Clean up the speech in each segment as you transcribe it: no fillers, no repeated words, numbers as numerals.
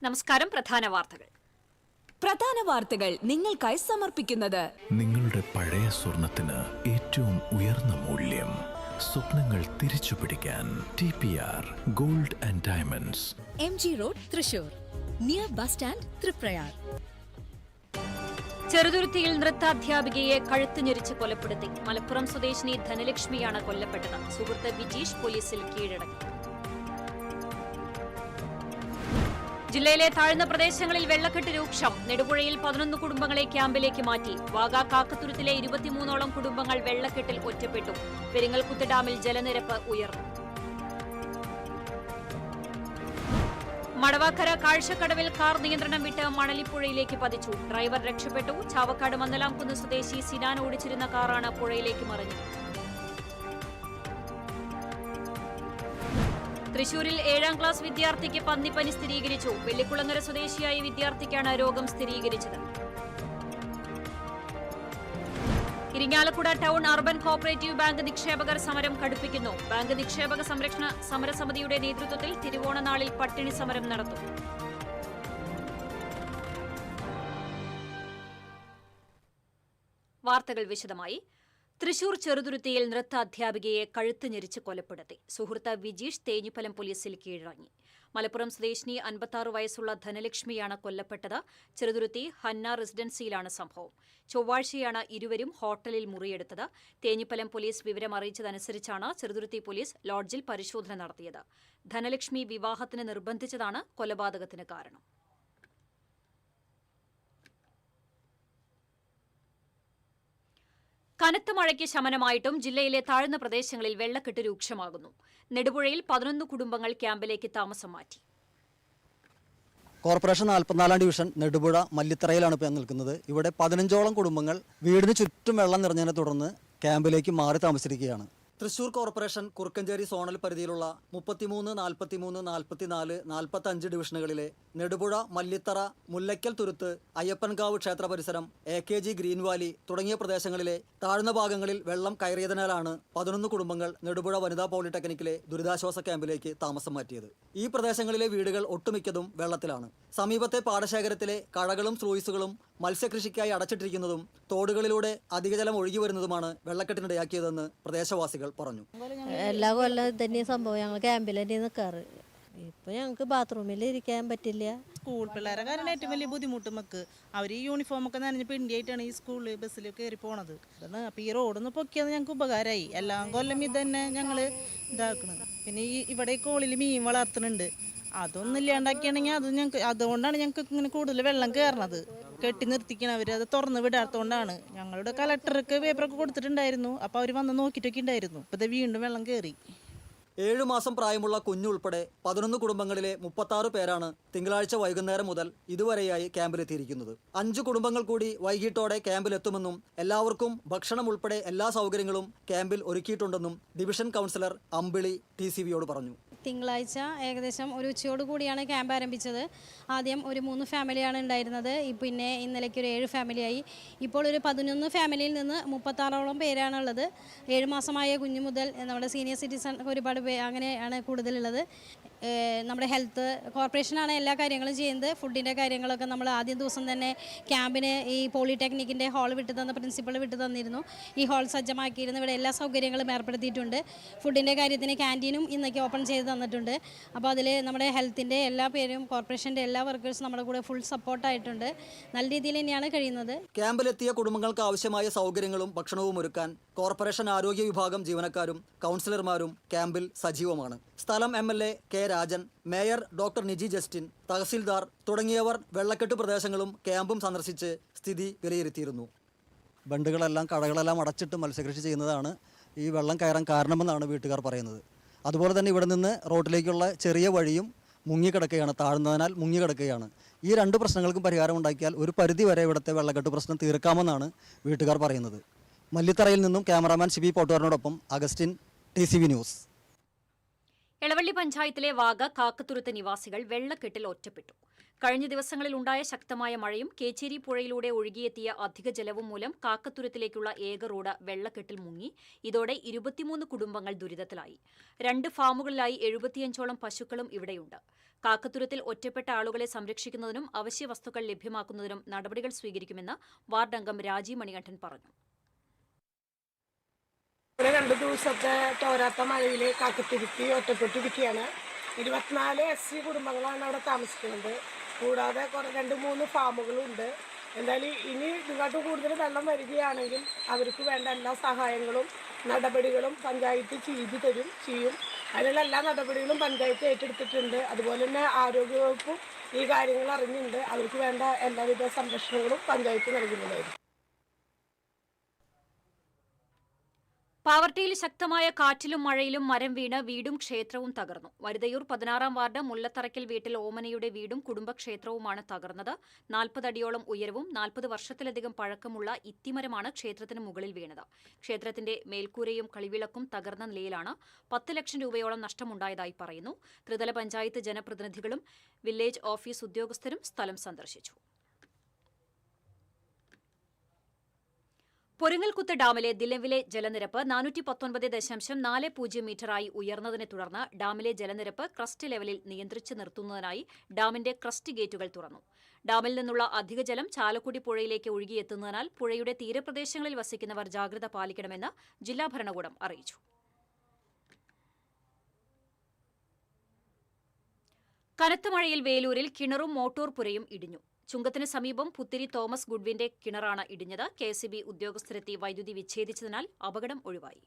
നമസ്കാരം. പ്രധാന വാർത്തകൾ നിങ്ങൾക്കായി സമർപ്പിക്കുന്നത് നിങ്ങളുടെ പഴയ സ്വർണത്തിന് ഏറ്റവും ഉയർന്ന മൂല്യം. സ്വപ്നങ്ങൾ തിരിച്ചു പിടിക്കാൻ TPR gold and diamonds, MG road, Thrissur, near bus stand, Triprayar. ചെറുതുരുത്തിയിൽ നൃത്താധ്യാപികയെ കഴുത്ത് ഞെരിച്ച് കൊലപ്പെടുത്തി. മലപ്പുറം സ്വദേശിനി ധനലക്ഷ്മിയാണ് കൊല്ലപ്പെട്ടത്. സുഹൃത്ത് വിജീഷ് പോലീസിൽ കീഴടങ്ങി. ജില്ലയിലെ താഴ്ന്ന പ്രദേശങ്ങളിൽ വെള്ളക്കെട്ട് രൂക്ഷം. നെടുപുഴയിൽ 11 കുടുംബങ്ങളെ ക്യാമ്പിലേക്ക് മാറ്റി. വാഗ കാക്കത്തുരുത്തിലെ 23ഓളം കുടുംബങ്ങൾ വെള്ളക്കെട്ടിൽ ഒറ്റപ്പെട്ടു. പെരിങ്ങൽകുത്ത് ഡാമിൽ ജലനിരപ്പ് ഉയർന്നു. മടവാക്കര കാഴ്ചക്കടവിൽ കാർ നിയന്ത്രണം വിട്ട് മണലിപ്പുഴയിലേക്ക് പതിച്ചു. ഡ്രൈവർ രക്ഷപ്പെട്ടു. ചാവക്കാട് മന്നലാംകുന്ന് സ്വദേശി സിനാൻ ഓടിച്ചിരുന്ന കാറാണ് പുഴയിലേക്ക് മറിഞ്ഞത്. തൃശൂരിൽ 7ാം ക്ലാസ് വിദ്യാർത്ഥിക്ക് പന്നിപ്പനി സ്ഥിരീകരിച്ചു. വെള്ളിക്കുളങ്ങര സ്വദേശിയായ വിദ്യാർത്ഥിക്കാണ് രോഗം സ്ഥിരീകരിച്ചത്. Irinjalakuda town urban cooperative bank നിക്ഷേപകർ സമരം കടുപ്പിക്കുന്നു. ബാങ്ക് നിക്ഷേപക സംരക്ഷണ സമരസമിതിയുടെ നേതൃത്വത്തിൽ തിരുവോണനാളിൽ പട്ടിണി സമരം നടത്തും. വാർത്തകൾ വിശദമായി. തൃശൂർ ചെറുതുരുത്തിയിൽ നൃത്താധ്യാപികയെ കഴുത്ത് ഞെരിച്ച് കൊലപ്പെടുത്തി. സുഹൃത്ത് വിജീഷ് തേഞ്ഞിപ്പലം പോലീസിൽ കീഴടങ്ങി. മലപ്പുറം സ്വദേശിനി 56 വയസ്സുള്ള ധനലക്ഷ്മിയാണ് കൊല്ലപ്പെട്ടത്. ചെറുതുരുത്തി ഹന്ന റെസിഡൻസിയിലാണ് സംഭവം. ചൊവ്വാഴ്ചയാണ് ഇരുവരും ഹോട്ടലിൽ മുറിയെടുത്തത്. തേഞ്ഞിപ്പലം പോലീസ് വിവരം അറിയിച്ചതനുസരിച്ചാണ് ചെറുതുരുത്തി പോലീസ് ലോഡ്ജിൽ പരിശോധന നടത്തിയത്. ധനലക്ഷ്മി വിവാഹത്തിന് നിർബന്ധിച്ചതാണ് കൊലപാതകത്തിന് കാരണം. കനത്ത മഴയ്ക്ക് ശമനമായിട്ടും ജില്ലയിലെ താഴ്ന്ന പ്രദേശങ്ങളിൽ വെള്ളക്കെട്ട് രൂക്ഷമാകുന്നു. നെടുപുഴയിൽ 11 കുടുംബങ്ങൾ ക്യാമ്പിലേക്ക് താമസം മാറ്റി. കോർപ്പറേഷൻ 44ാം ഡിവിഷൻ നെടുപുഴ മല്ലിത്തറയിലാണ് ഇപ്പോൾ നിൽക്കുന്നത്. ഇവിടെ 15ഓളം കുടുംബങ്ങൾ വീടിന് ചുറ്റും വെള്ളം നിറഞ്ഞതിനെ തുടർന്ന് ക്യാമ്പിലേക്ക് മാറി താമസിച്ചിരിക്കുകയാണ്. തൃശൂർ കോർപ്പറേഷൻ കുറുക്കഞ്ചേരി സോണൽ പരിധിയിലുള്ള 33, 43, 44, 45 ഡിവിഷനുകളിലെ നെടുപുഴ, മല്ലിത്തറ, മുല്ലയ്ക്കൽ തുരുത്ത്, അയ്യപ്പൻകാവ് ക്ഷേത്ര പരിസരം, AKG ഗ്രീൻ വാലി തുടങ്ങിയ പ്രദേശങ്ങളിലെ താഴ്ന്ന ഭാഗങ്ങളിൽ വെള്ളം കയറിയതിനാലാണ് 11 കുടുംബങ്ങൾ നെടുപുഴ വനിതാ പോളിടെക്നിക്കിലെ ദുരിതാശ്വാസ ക്യാമ്പിലേക്ക് താമസം മാറ്റിയത്. ഈ പ്രദേശങ്ങളിലെ വീടുകൾ ഒട്ടുമിക്കതും വെള്ളത്തിലാണ്. സമീപത്തെ പാടശേഖരത്തിലെ കഴകളും സ്ലൂയിസുകളും മത്സ്യകൃഷിക്കായി അടച്ചിട്ടിരിക്കുന്നതും തോടുകളിലൂടെ അധികജലം ഒഴുകി വരുന്നതുമാണ് വെള്ളക്കെട്ടിനിടയാക്കിയതെന്ന് പ്രദേശവാസികൾ പറഞ്ഞു. എല്ലാ കൊല്ലം തന്നെ സംഭവം. ഞങ്ങൾ ക്യാമ്പിൽ തന്നെ നിൽക്കാറ്. ഇപ്പൊ ഞങ്ങൾക്ക് ബാത്റൂമിൽ ഇരിക്കാൻ പറ്റില്ല. സ്കൂൾ പിള്ളേരെ കാരണം ഏറ്റവും വലിയ ബുദ്ധിമുട്ട് നമുക്ക്. അവർ ഈ യൂണിഫോമൊക്കെ നനഞ്ഞ് പിണ്ടിയായിട്ടാണ് ഈ സ്കൂളിൽ ബസ്സിൽ കയറി പോണത്. അപ്പോൾ ഈ റോഡൊന്ന് പൊക്കിയത് ഞങ്ങൾക്ക് ഉപകാരമായി. എല്ലാം കൊല്ലം ഇത് തന്നെ ഞങ്ങൾ ഇതാക്കുന്നത്. പിന്നെ ഇവിടെ ഈ കോളിൽ മീൻ വളർത്തുന്നുണ്ട്. അതൊന്നും ഇല്ലാണ്ടാക്കിയാണെങ്കിൽ അത് ഞങ്ങൾക്ക് അതുകൊണ്ടാണ് ഞങ്ങൾക്ക് ഇങ്ങനെ കൂടുതൽ വെള്ളം കയറണത്. കെട്ടി നിർത്തിക്കണം അവർ. അത് തുറന്ന് വിടാത്തതുകൊണ്ടാണ്. ഞങ്ങളുടെ കളക്ടർക്ക് പേപ്പറൊക്കെ കൊടുത്തിട്ടുണ്ടായിരുന്നു. അപ്പോൾ അവർ വന്ന് നോക്കിയിട്ടൊക്കെ ഉണ്ടായിരുന്നു. ഇപ്പോൾ വീണ്ടും വെള്ളം കയറി. 7 മാസം പ്രായമുള്ള കുഞ്ഞുൾപ്പെടെ 11 കുടുംബങ്ങളിലെ 36 പേരാണ് തിങ്കളാഴ്ച വൈകുന്നേരം മുതൽ ഇതുവരെയായി ക്യാമ്പിലെത്തിയിരിക്കുന്നത്. 5 കുടുംബങ്ങൾ കൂടി വൈകിട്ടോടെ ക്യാമ്പിലെത്തുമെന്നും എല്ലാവർക്കും ഭക്ഷണം ഉൾപ്പെടെ എല്ലാ സൗകര്യങ്ങളും ക്യാമ്പിൽ ഒരുക്കിയിട്ടുണ്ടെന്നും ഡിവിഷൻ കൗൺസിലർ അമ്പിളി TCVയോട് പറഞ്ഞു. തിങ്കളാഴ്ച ഏകദേശം ഒരു ഉച്ചയോട് കൂടിയാണ് ക്യാമ്പ് ആരംഭിച്ചത്. ആദ്യം ഒരു 3 ഫാമിലിയാണ് ഉണ്ടായിരുന്നത്. പിന്നെ ഇന്നലേക്ക് ഒരു 7 ഫാമിലിയായി. ഇപ്പോൾ ഒരു 11 ഫാമിലിയിൽ നിന്ന് 36ഓളം പേരാണുള്ളത്. 7 മാസമായ കുഞ്ഞു മുതൽ നമ്മുടെ സീനിയർ സിറ്റിസൺ ഒരുപാട് അങ്ങനെയാണ് കൂടുതലുള്ളത്. നമ്മുടെ ഹെൽത്ത് കോർപ്പറേഷനാണ് എല്ലാ കാര്യങ്ങളും ചെയ്യുന്നത്. ഫുഡിൻ്റെ കാര്യങ്ങളൊക്കെ നമ്മൾ ആദ്യം ദിവസം തന്നെ ക്യാമ്പിന് ഈ പോളിടെക്നിക്കിൻ്റെ ഹാൾ വിട്ടു തന്ന പ്രിൻസിപ്പൾ വിട്ടു തന്നിരുന്നു. ഈ ഹാൾ സജ്ജമാക്കിയിരുന്നു. ഇവിടെ എല്ലാ സൗകര്യങ്ങളും ഏർപ്പെടുത്തിയിട്ടുണ്ട്. ഫുഡിൻ്റെ കാര്യത്തിന് ക്യാൻറ്റീനും ഇന്നൊക്കെ ഓപ്പൺ ചെയ്ത് തന്നിട്ടുണ്ട്. അപ്പോൾ അതിൽ നമ്മുടെ ഹെൽത്തിൻ്റെ എല്ലാ പേരും കോർപ്പറേഷൻ്റെ എല്ലാ വർക്കേഴ്സും നമ്മുടെ കൂടെ ഫുൾ സപ്പോർട്ടായിട്ടുണ്ട്. നല്ല രീതിയിൽ തന്നെയാണ് കഴിയുന്നത്. ക്യാമ്പിലെത്തിയ കുടുംബങ്ങൾക്ക് ആവശ്യമായ സൗകര്യങ്ങളും ഭക്ഷണവും ഒരുക്കാൻ കോർപ്പറേഷൻ ആരോഗ്യ വിഭാഗം ജീവനക്കാരും കൗൺസിലർമാരും ക്യാമ്പിൽ സജീവമാണ്. സ്ഥലം MLA K. Rajan, mayor doctor Niji Justin, tahsildar തുടങ്ങിയവർ വെള്ളക്കെട്ട് പ്രദേശങ്ങളും ക്യാമ്പും സന്ദർശിച്ച് സ്ഥിതി വിലയിരുത്തിയിരുന്നു. ബണ്ടുകളെല്ലാം കടകളെല്ലാം അടച്ചിട്ട് മത്സ്യകൃഷി ചെയ്യുന്നതാണ് ഈ വെള്ളം കയറാൻ കാരണമെന്നാണ് വീട്ടുകാർ പറയുന്നത്. അതുപോലെ തന്നെ ഇവിടെ നിന്ന് റോഡിലേക്കുള്ള ചെറിയ വഴിയും മുങ്ങിക്കിടക്കുകയാണ്, താഴ്ന്നതിനാൽ മുങ്ങിക്കിടക്കുകയാണ്. ഈ 2 പ്രശ്നങ്ങൾക്കും പരിഹാരം ഉണ്ടാക്കിയാൽ ഒരു പരിധി വരെ ഇവിടുത്തെ വെള്ളക്കെട്ട് പ്രശ്നം തീർക്കാമെന്നാണ് വീട്ടുകാർ പറയുന്നത്. മല്ലിത്തറയിൽ നിന്നും ക്യാമറാമാൻ ശിബി പോട്ടുകാരനോടൊപ്പം അഗസ്റ്റിൻ, TCV ന്യൂസ്. എളവള്ളി പഞ്ചായത്തിലെ വാഗ കാക്കത്തുരുത്ത് നിവാസികൾ വെള്ളക്കെട്ടിൽ ഒറ്റപ്പെട്ടു. കഴിഞ്ഞ ദിവസങ്ങളിൽ ഉണ്ടായ ശക്തമായ മഴയും കേച്ചേരി പുഴയിലൂടെ ഒഴുകിയെത്തിയ അധിക ജലവും മൂലം കാക്കത്തുരത്തിലേക്കുള്ള ഏക റോഡ് വെള്ളക്കെട്ടിൽ മുങ്ങി. ഇതോടെ 23 കുടുംബങ്ങൾ ദുരിതത്തിലായി. 2 ഫാമുകളിലായി 75ഓളം പശുക്കളും ഇവിടെയുണ്ട്. കാക്കത്തുരത്തിൽ ഒറ്റപ്പെട്ട ആളുകളെ സംരക്ഷിക്കുന്നതിനും അവശ്യ വസ്തുക്കൾ ലഭ്യമാക്കുന്നതിനും നടപടികൾ സ്വീകരിക്കുമെന്ന് വാർഡ് അംഗം രാജീവ് മണികണ്ഠൻ പറഞ്ഞു. 2 ദിവസത്തെ തോരാത്ത മഴയിൽ കാക്കത്തുരുത്തി ഒറ്റപ്പെട്ടിരിക്കുകയാണ്. 24 SC കുടുംബങ്ങളാണ് അവിടെ താമസിക്കുന്നത്. കൂടാതെ 2-3 ഫാമുകളുണ്ട്. എന്തായാലും ഇനി ഇതിനകത്ത് കൂടുതൽ വെള്ളം വരികയാണെങ്കിൽ അവർക്ക് വേണ്ട എല്ലാ സഹായങ്ങളും നടപടികളും പഞ്ചായത്ത് ചെയ്യും. അതിനുള്ള എല്ലാ നടപടികളും പഞ്ചായത്ത് ഏറ്റെടുത്തിട്ടുണ്ട്. അതുപോലെ തന്നെ ആരോഗ്യവകുപ്പും ഈ കാര്യങ്ങൾ അറിഞ്ഞിട്ടുണ്ട്. അവർക്ക് വേണ്ട എല്ലാവിധ സംരക്ഷണങ്ങളും പഞ്ചായത്ത് നൽകുന്നതായിരിക്കും. പാവർട്ടിയിൽ ശക്തമായ കാറ്റിലും മഴയിലും മരം വീണ് വീടും ക്ഷേത്രവും തകർന്നു. വരുതയൂർ 16-ാം വാർഡ് മുല്ലത്തറയ്ക്കൽ വീട്ടിൽ ഓമനയുടെ വീടും കുടുംബക്ഷേത്രവുമാണ് തകർന്നത്. 40 അടിയോളം ഉയരവും 40 വർഷത്തിലധികം പഴക്കമുള്ള ഇത്തിമരമാണ് ക്ഷേത്രത്തിന് മുകളിൽ വീണത്. ക്ഷേത്രത്തിന്റെ മേൽക്കൂരയും കളിവിളക്കും തകർന്ന നിലയിലാണ്. 10 ലക്ഷം രൂപയോളം നഷ്ടമുണ്ടായതായി പറയുന്നു. ത്രിതല പഞ്ചായത്ത് ജനപ്രതിനിധികളും വില്ലേജ് ഓഫീസ് ഉദ്യോഗസ്ഥരും സ്ഥലം സന്ദർശിച്ചു. പൊരിങ്ങൽകുത്ത് ഡാമിലെ നിലവിലെ ജലനിരപ്പ് 419.40 മീറ്ററായി ഉയർന്നതിനെ തുടർന്ന് ഡാമിലെ ജലനിരപ്പ് ക്രസ്റ്റ് ലെവലിൽ നിയന്ത്രിച്ചു നിർത്തുന്നതിനായി ഡാമിന്റെ ക്രസ്റ്റ് ഗേറ്റുകൾ തുറന്നു. ഡാമിൽ നിന്നുള്ള അധിക ജലം ചാലക്കുടി പുഴയിലേക്ക് ഒഴുകിയെത്തുന്നതിനാൽ പുഴയുടെ തീരപ്രദേശങ്ങളിൽ വസിക്കുന്നവർ ജാഗ്രത പാലിക്കണമെന്ന് ജില്ലാ ഭരണകൂടം അറിയിച്ചു. കനത്ത മഴയിൽ വേലൂരിൽ കിണറും മോട്ടോർ പുരയും ഇടിഞ്ഞു. ചുങ്കത്തിന് സമീപം പുത്തിരി തോമസ് ഗുഡ്വിന്റെ കിണറാണ് ഇടിഞ്ഞത്. KSB ഉദ്യോഗസ്ഥരെത്തി വൈദ്യുതി വിച്ഛേദിച്ചതിനാൽ അപകടം ഒഴിവായി.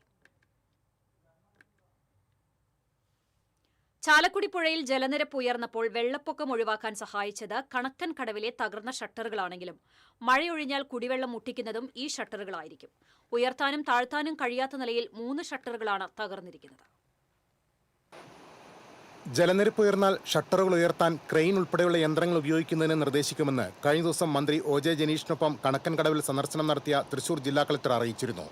ചാലക്കുടി പുഴയിൽ ജലനിരപ്പ് ഉയർന്നപ്പോൾ വെള്ളപ്പൊക്കം ഒഴിവാക്കാൻ സഹായിച്ചത് കണക്കൻ കടവിലെ തകർന്ന ഷട്ടറുകളാണെങ്കിലും മഴയൊഴിഞ്ഞാൽ കുടിവെള്ളം മുട്ടിക്കുന്നതും ഈ ഷട്ടറുകളായിരിക്കും. ഉയർത്താനും താഴ്ത്താനും കഴിയാത്ത നിലയിൽ 3 ഷട്ടറുകളാണ് തകർന്നിരിക്കുന്നത്. ജലനിരപ്പ് ഉയർന്നാൽ ഷട്ടറുകൾ ഉയർത്താൻ ക്രെയിൻ ഉൾപ്പെടെയുള്ള യന്ത്രങ്ങൾ ഉപയോഗിക്കുന്നതിന് നിർദ്ദേശിക്കുമെന്ന് കഴിഞ്ഞ ദിവസം മന്ത്രി OJ ജനീഷിനൊപ്പം കണക്കൻകടവിൽ സന്ദർശനം നടത്തിയ തൃശൂർ ജില്ലാ കളക്ടർ അറിയിച്ചിരുന്നു.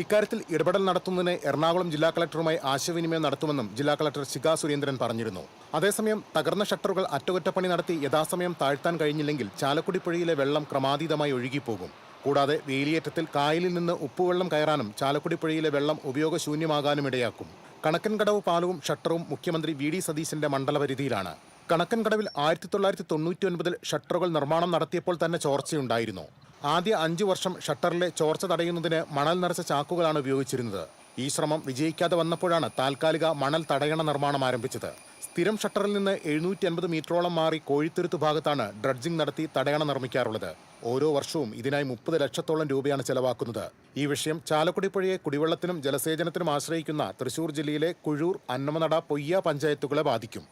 ഇക്കാര്യത്തിൽ ഇടപെടൽ നടത്തുന്നതിന് എറണാകുളം ജില്ലാ കളക്ടറുമായി ആശയവിനിമയം നടത്തുമെന്നും ജില്ലാ കളക്ടർ ശിഖ സുരേന്ദ്രൻ പറഞ്ഞിരുന്നു. അതേസമയം തകർന്ന ഷട്ടറുകൾ അറ്റകുറ്റപ്പണി നടത്തി യഥാസമയം താഴ്ത്താൻ കഴിഞ്ഞില്ലെങ്കിൽ ചാലക്കുടി പുഴയിലെ വെള്ളം ക്രമാതീതമായി ഒഴുകിപ്പോകും. കൂടാതെ വേലിയേറ്റത്തിൽ കായലിൽ നിന്ന് ഉപ്പുവെള്ളം കയറാനും ചാലക്കുടി പുഴയിലെ വെള്ളം ഉപയോഗശൂന്യമാകാനും ഇടയാക്കും. കണക്കൻകടവ് പാലവും ഷട്ടറും മുഖ്യമന്ത്രി VD സതീശന്റെ മണ്ഡലപരിധിയിലാണ്. കണക്കൻകടവിൽ 1999 ഷട്ടറുകൾ നിർമ്മാണം നടത്തിയപ്പോൾ തന്നെ ചോർച്ചയുണ്ടായിരുന്നു. ആദ്യ 5 വർഷം ഷട്ടറിലെ ചോർച്ച തടയുന്നതിന് മണൽ നിറച്ച ചാക്കുകളാണ് ഉപയോഗിച്ചിരുന്നത്. ഈ ശ്രമം വിജയിക്കാതെ വന്നപ്പോഴാണ് താൽക്കാലിക മണൽ തടയണ നിർമ്മാണം ആരംഭിച്ചത്. സ്ഥിരം ഷട്ടറിൽ നിന്ന് 750 മീറ്ററോളം മാറി കോഴിത്തുരുത്ത് ഭാഗത്താണ് ഡ്രഡ്ജിംഗ് നടത്തി തടയണ നിർമ്മിക്കാറുള്ളത്. ഓരോ വർഷവും ഇതിനായി 30 ലക്ഷത്തോളം രൂപയാണ് ചെലവാക്കുന്നത്. ഈ വിഷയം ചാലക്കുടി പുഴയെ കുടിവെള്ളത്തിനും ജലസേചനത്തിനും ആശ്രയിക്കുന്ന തൃശൂർ ജില്ലയിലെ കുഴൂർ, അന്നമനട, പൊയ്യ പഞ്ചായത്തുകളെ ബാധിക്കും.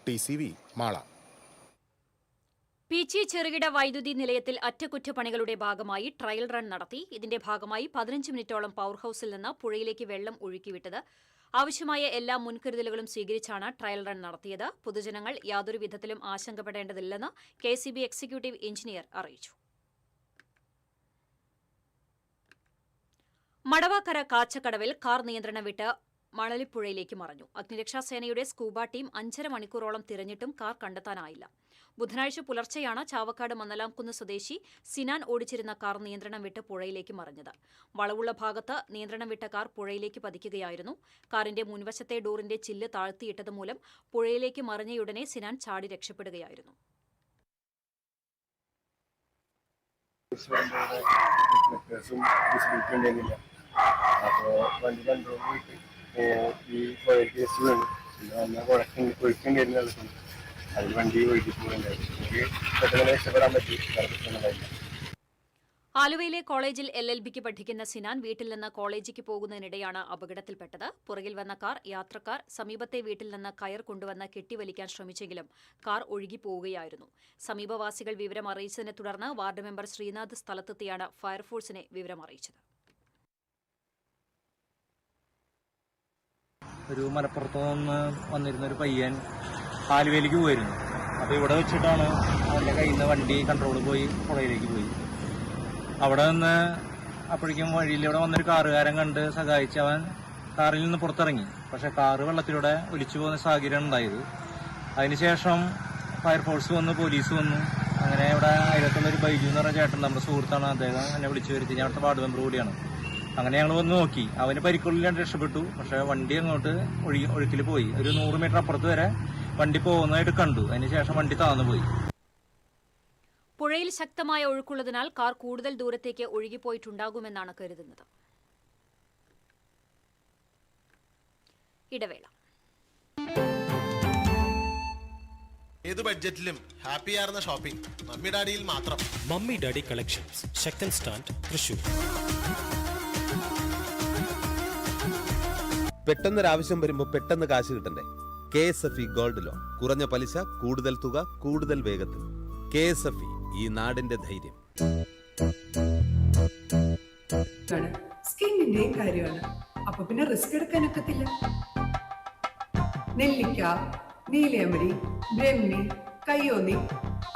TCV മാള. പീച്ചി ചെറുകിട വൈദ്യുതി നിലയത്തിൽ അറ്റകുറ്റപ്പണികളുടെ ഭാഗമായി ട്രയൽ റൺ നടത്തി. ഇതിന്റെ ഭാഗമായി 15 മിനിറ്റോളം പവർ ഹൌസിൽ നിന്ന് പുഴയിലേക്ക് വെള്ളം ഒഴുക്കിവിട്ടത്. ആവശ്യമായ എല്ലാ മുൻകരുതലുകളും സ്വീകരിച്ചാണ് ട്രയൽ റൺ നടത്തിയത്. പൊതുജനങ്ങൾ യാതൊരു വിധത്തിലും ആശങ്കപ്പെടേണ്ടതില്ലെന്ന് KSB എക്സിക്യൂട്ടീവ് എഞ്ചിനീയർ അറിയിച്ചു. മടവാക്കര കാച്ചക്കടവിൽ കാർ നിയന്ത്രണം വിട്ട് മണലിപ്പുഴയിലേക്ക് മറഞ്ഞു. അഗ്നിരക്ഷാസേനയുടെ സ്കൂബ ടീം 5.5 മണിക്കൂറോളം തിരഞ്ഞിട്ടും കാർ കണ്ടെത്താനായില്ല. ബുധനാഴ്ച പുലർച്ചെയാണ് ചാവക്കാട് മന്നലാംകുന്ന് സ്വദേശി സിനാൻ ഓടിച്ചിരുന്ന കാർ നിയന്ത്രണം വിട്ട് പുഴയിലേക്ക് മറിഞ്ഞത്. വളവുള്ള ഭാഗത്ത് നിയന്ത്രണം വിട്ട കാർ പുഴയിലേക്ക് പതിക്കുകയായിരുന്നു. കാറിന്റെ മുൻവശത്തെ ഡോറിന്റെ ചില്ല് താഴ്ത്തിയിട്ടത് മൂലം പുഴയിലേക്ക് മറിഞ്ഞയുടനെ സിനാൻ ചാടി രക്ഷപ്പെടുകയായിരുന്നു. ആലുവയിലെ കോളേജിൽ LLBക്ക് പഠിക്കുന്ന സിനാൻ വീട്ടിൽ നിന്ന് കോളേജിലേക്ക് പോകുന്നതിനിടെയാണ് അപകടത്തിൽപ്പെട്ടത്. പുറകിൽ വന്ന കാർ യാത്രക്കാർ സമീപത്തെ വീട്ടിൽ നിന്ന് കയർ കൊണ്ടുവന്ന് കെട്ടിവലിക്കാൻ ശ്രമിച്ചെങ്കിലും കാർ ഒഴുകിപ്പോവുകയായിരുന്നു. സമീപവാസികൾ വിവരം അറിയിച്ചതിനെ തുടർന്ന് വാർഡ് മെമ്പർ ശ്രീനാഥ് സ്ഥലത്തെത്തിയാണ് ഫയർഫോഴ്സിനെ വിവരം അറിയിച്ചത്. ഒരു മലപ്പുറത്ത് നിന്ന് വന്നിരുന്ന ഒരു പയ്യൻ ആലുവയിലേക്ക് പോയിരുന്നു. അപ്പോൾ ഇവിടെ വെച്ചിട്ടാണ് അവൻ്റെ കയ്യിൽ നിന്ന് വണ്ടി കൺട്രോൾ പോയി പുഴയിലേക്ക് പോയി. അവിടെ നിന്ന് അപ്പോഴേക്കും വഴിയിലൂടെ വന്നൊരു കാറുകാരൻ കണ്ട് സഹായിച്ച് അവൻ കാറിൽ നിന്ന് പുറത്തിറങ്ങി. പക്ഷെ കാറ് വെള്ളത്തിലൂടെ ഒലിച്ചു പോകുന്ന സാഹചര്യം ഉണ്ടായത്. അതിനുശേഷം ഫയർഫോഴ്സ് വന്നു, പോലീസ് വന്നു. അങ്ങനെ ഇവിടെ അയലത്തുള്ളൊരു ബൈജു എന്ന് പറഞ്ഞ ചേട്ടൻ, നമ്മുടെ സുഹൃത്താണ്, അദ്ദേഹം എന്നെ വിളിച്ചു വരുത്തി. ഞാൻ അവിടുത്തെ വാർഡ് മെമ്പർ കൂടിയാണ്. അങ്ങനെ ഞങ്ങൾ വന്ന് നോക്കി. അവന് പരിക്കുള്ളിലാണ്ട് രക്ഷപ്പെട്ടു. പക്ഷേ വണ്ടി അങ്ങോട്ട് ഒഴുക്കിൽ പോയി. ഒരു 100 മീറ്റർ അപ്പുറത്ത് വരെ വണ്ടി പോകുന്നതായിട്ട് കണ്ടു. അതിനുശേഷം വണ്ടി താഴ്ന്നു പോയി. പുഴയിൽ ശക്തമായ ഒഴുക്കുള്ളതിനാൽ കാർ കൂടുതൽ ദൂരത്തേക്ക് ഒഴുകിപ്പോയിട്ടുണ്ടാകുമെന്നാണ് കരുതുന്നത്. ഇടവേള. ഏത് ബഡ്ജറ്റിലും ഹാപ്പിയാർന്ന ഷോപ്പിംഗ് മമ്മി ഡാഡിയിൽ മാത്രം. Mummy Daddy collections, second stand, Thrissur. പെട്ടെന്നൊരാവശ്യം വരുമ്പോൾ പെട്ടെന്ന് കാശ് കിട്ടണ്ടേ? KSFE ഗോൾഡ് ലോൺ, കുറഞ്ഞ പലിശ, കൂടുതൽ തുക, കൂടുതൽ വേഗത്തിൽ. KSFE, ഈ നാടിന്റെ ധൈര്യം. സ്കിന്നിന്റെ കാര്യമാണ്, അപ്പൊ പിന്നെ റിസ്ക് എടുക്കാനൊക്കത്തില്ല. നെല്ലിക്ക, നീലയമരി, ബ്രഹ്മി, കയ്യോന്നി,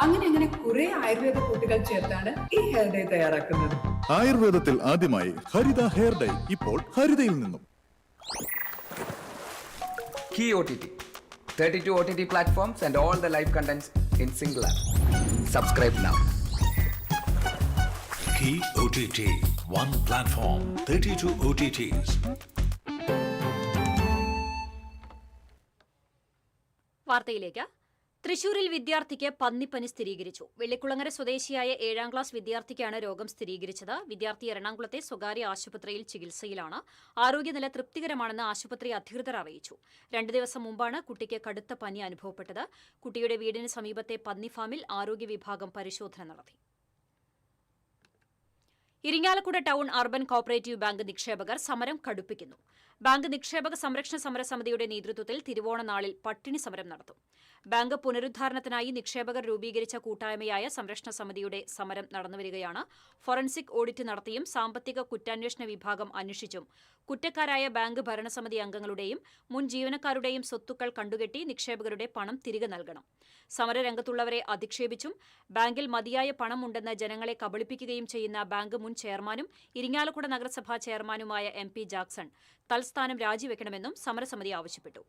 അങ്ങനെ കുറെ ആയുർവേദ കൂട്ടുകൾ ചേർത്താണ് ഈ ഹെയർ ഡേ തയ്യാറാക്കുന്നത്. ആയുർവേദത്തിൽ ആദ്യമായി ഹരിത ഹെയർ ഡേ, ഇപ്പോൾ ഹരിതയിൽ നിന്നും. Key OTT, 32 OTT platforms and all the live contents in single app. Subscribe now. Key OTT, one platform, 32 OTTs. വാർത്തയിലേക്ക്. തൃശൂരിൽ വിദ്യാർത്ഥിക്ക് പന്നിപ്പനി സ്ഥിരീകരിച്ചു. വെള്ളിക്കുളങ്ങര സ്വദേശിയായ 7ാം ക്ലാസ് വിദ്യാർത്ഥിക്കാണ് രോഗം സ്ഥിരീകരിച്ചത്. വിദ്യാർത്ഥി എറണാകുളത്തെ സ്വകാര്യ ആശുപത്രിയിൽ ചികിത്സയിലാണ്. ആരോഗ്യനില തൃപ്തികരമാണെന്ന് ആശുപത്രി അധികൃതർ അറിയിച്ചു. 2 ദിവസം മുമ്പാണ് കുട്ടിക്ക് കടുത്ത പനി അനുഭവപ്പെട്ടത്. കുട്ടിയുടെ വീടിന് സമീപത്തെ പന്നി ഫാമിൽ ആരോഗ്യ വിഭാഗം പരിശോധന നടത്തി. Irinjalakuda town urban cooperative bank നിക്ഷേപകർ സമരം കടുപ്പിക്കുന്നു. ബാങ്ക് നിക്ഷേപക സംരക്ഷണ സമരസമിതിയുടെ നേതൃത്വത്തിൽ തിരുവോണ നാളിൽ പട്ടിണി സമരം നടത്തും. ബാങ്ക് പുനരുദ്ധാരണത്തിനായി നിക്ഷേപകർ രൂപീകരിച്ച കൂട്ടായ്മയായ സംരക്ഷണ സമിതിയുടെ സമരം നടന്നുവരികയാണ്. ഫോറൻസിക് ഓഡിറ്റ് നടത്തിയും സാമ്പത്തിക കുറ്റാന്വേഷണ വിഭാഗം അന്വേഷിച്ചും കുറ്റക്കാരായ ബാങ്ക് ഭരണസമിതി അംഗങ്ങളുടെയും മുൻ ജീവനക്കാരുടെയും സ്വത്തുക്കൾ കണ്ടുകെട്ടി നിക്ഷേപകരുടെ പണം തിരികെ നൽകണം. സമരരംഗത്തുള്ളവരെ അധിക്ഷേപിച്ചും ബാങ്കിൽ മതിയായ പണമുണ്ടെന്ന് ജനങ്ങളെ കബളിപ്പിക്കുകയും ചെയ്യുന്ന ബാങ്ക് മുൻ ചെയർമാനും ഇരിങ്ങാലക്കുട നഗരസഭാ ചെയർമാനുമായ MP ജാക്സൺ തൽസ്ഥാനം രാജിവെക്കണമെന്നും സമരസമിതി ആവശ്യപ്പെട്ടു.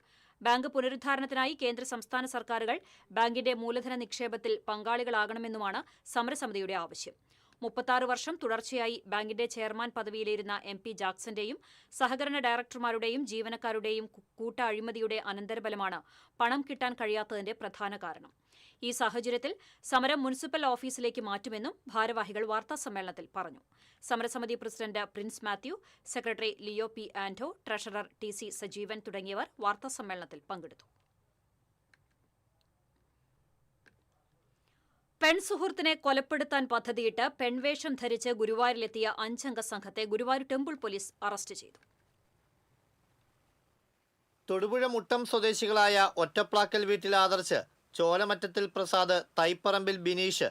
ബാങ്ക് പുനരുദ്ധാരണത്തിനായി കേന്ദ്ര സംസ്ഥാന സർക്കാരുകൾ ബാങ്കിന്റെ മൂലധന നിക്ഷേപത്തിൽ പങ്കാളികളാകണമെന്നുമാണ് സമരസമിതിയുടെ ആവശ്യം. 36 വർഷം തുടർച്ചയായി ബാങ്കിന്റെ ചെയർമാൻ പദവിയിലിരുന്ന MP ജാക്സന്റെയും സഹകരണ ഡയറക്ടർമാരുടെയും ജീവനക്കാരുടെയും കൂട്ട അഴിമതിയുടെ അനന്തരഫലമാണ് പണം കിട്ടാൻ കഴിയാത്തതിന്റെ പ്രധാന കാരണം. ഈ സാഹചര്യത്തിൽ സമരം മുനിസിപ്പൽ ഓഫീസിലേക്ക് മാറ്റുമെന്നും ഭാരവാഹികൾ വാർത്താസമ്മേളനത്തിൽ പറഞ്ഞു. സമരസമിതി president Prince Mathew, secretary Leo P. Anto, treasurer TC Sajeevan തുടങ്ങിയവർ വാർത്താസമ്മേളനത്തിൽ പങ്കെടുത്തു. പെൺസുഹൃത്തിനെ കൊലപ്പെടുത്താൻ പദ്ധതിയിട്ട് പെൺവേഷം ധരിച്ച് ഗുരുവായൂരിലെത്തിയ 5-അംഗ സംഘത്തെ ഗുരുവായൂർ ടെമ്പിൾ പോലീസ് അറസ്റ്റ് ചെയ്തു. തൊടുപുഴ മുട്ടം സ്വദേശികളായ ഒറ്റപ്ലാക്കൽ വീട്ടിൽ ആദർശ്, ചോലമറ്റത്തിൽ പ്രസാദ്, തൈപ്പറമ്പിൽ ബിനീഷ്,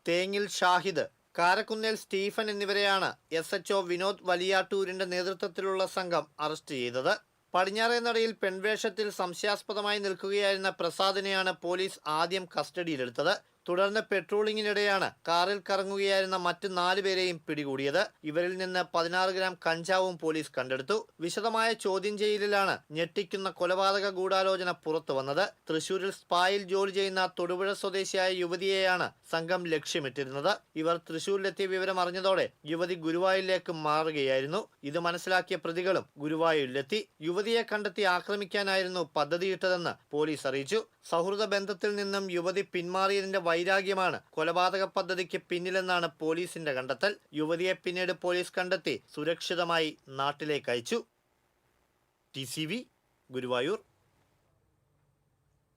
തേങ്ങിൽ ഷാഹിദ്, കാരക്കുന്നേൽ സ്റ്റീഫൻ എന്നിവരെയാണ് SHO വിനോദ് വലിയാട്ടൂരിന്റെ നേതൃത്വത്തിലുള്ള സംഘം അറസ്റ്റ് ചെയ്തത്. പടിഞ്ഞാറേനടയിൽ പെൺവേഷത്തിൽ സംശയാസ്പദമായി നിൽക്കുകയായിരുന്ന പ്രസാദിനെയാണ് പോലീസ് ആദ്യം കസ്റ്റഡിയിലെടുത്തത്. തുടർന്ന് പെട്രോളിങ്ങിനിടെയാണ് കാറിൽ കറങ്ങുകയായിരുന്ന മറ്റ് 4 പേരെയും പിടികൂടിയത്. ഇവരിൽ നിന്ന് 16 ഗ്രാം കഞ്ചാവും പോലീസ് കണ്ടെടുത്തു. വിശദമായ ചോദ്യം ചെയ്യലിലാണ് ഞെട്ടിക്കുന്ന കൊലപാതക ഗൂഢാലോചന പുറത്തുവന്നത്. തൃശൂരിൽ സ്പായിൽ ജോലി ചെയ്യുന്ന തൊടുപുഴ സ്വദേശിയായ യുവതിയെയാണ് സംഘം ലക്ഷ്യമിട്ടിരുന്നത്. ഇവർ തൃശൂരിലെത്തിയ വിവരം അറിഞ്ഞതോടെ യുവതി ഗുരുവായൂരിലേക്ക് മാറുകയായിരുന്നു. ഇത് മനസ്സിലാക്കിയ പ്രതികളും ഗുരുവായൂരിലെത്തി. യുവതിയെ കണ്ടെത്തി ആക്രമിക്കാനായിരുന്നു പദ്ധതിയിട്ടതെന്ന് പോലീസ് അറിയിച്ചു. സൗഹൃദ ബന്ധത്തിൽ നിന്നും യുവതി പിന്മാറിയതിന്റെ വൈരാഗ്യമാണ് കൊലപാതക പദ്ധതിക്ക് പിന്നിലെന്നാണ് പോലീസിന്റെ കണ്ടെത്തൽ. യുവതിയെ പിന്നീട് പോലീസ് കണ്ടെത്തി സുരക്ഷിതമായി നാട്ടിലേക്ക് അയച്ചു. TCV ഗുരുവായൂർ.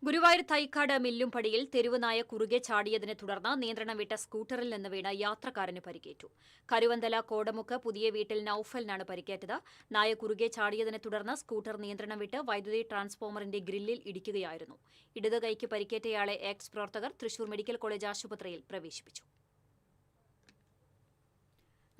ഗുരുവായൂർ തൈക്കാട് മില്ലുംപടിയിൽ തെരുവ് നായ കുറുകെ ചാടിയതിനെ തുടർന്ന് നിയന്ത്രണം വിട്ട സ്കൂട്ടറിൽ നിന്ന് വീണ് യാത്രക്കാരന് പരിക്കേറ്റു. കരുവന്തല കോടമുക്ക് പുതിയ വീട്ടിൽ നൌഫലിനാണ് പരിക്കേറ്റത്. നായ കുറുകെ ചാടിയതിനെ തുടർന്ന് സ്കൂട്ടർ നിയന്ത്രണം വിട്ട് വൈദ്യുതി ട്രാൻസ്ഫോമറിന്റെ ഗ്രില്ലിൽ ഇടിക്കുകയായിരുന്നു. ഇടത് കൈക്ക് പരിക്കേറ്റയാളെ എക്സ് പ്രവർത്തകർ തൃശൂർ മെഡിക്കൽ കോളേജ് ആശുപത്രിയിൽ പ്രവേശിപ്പിച്ചു.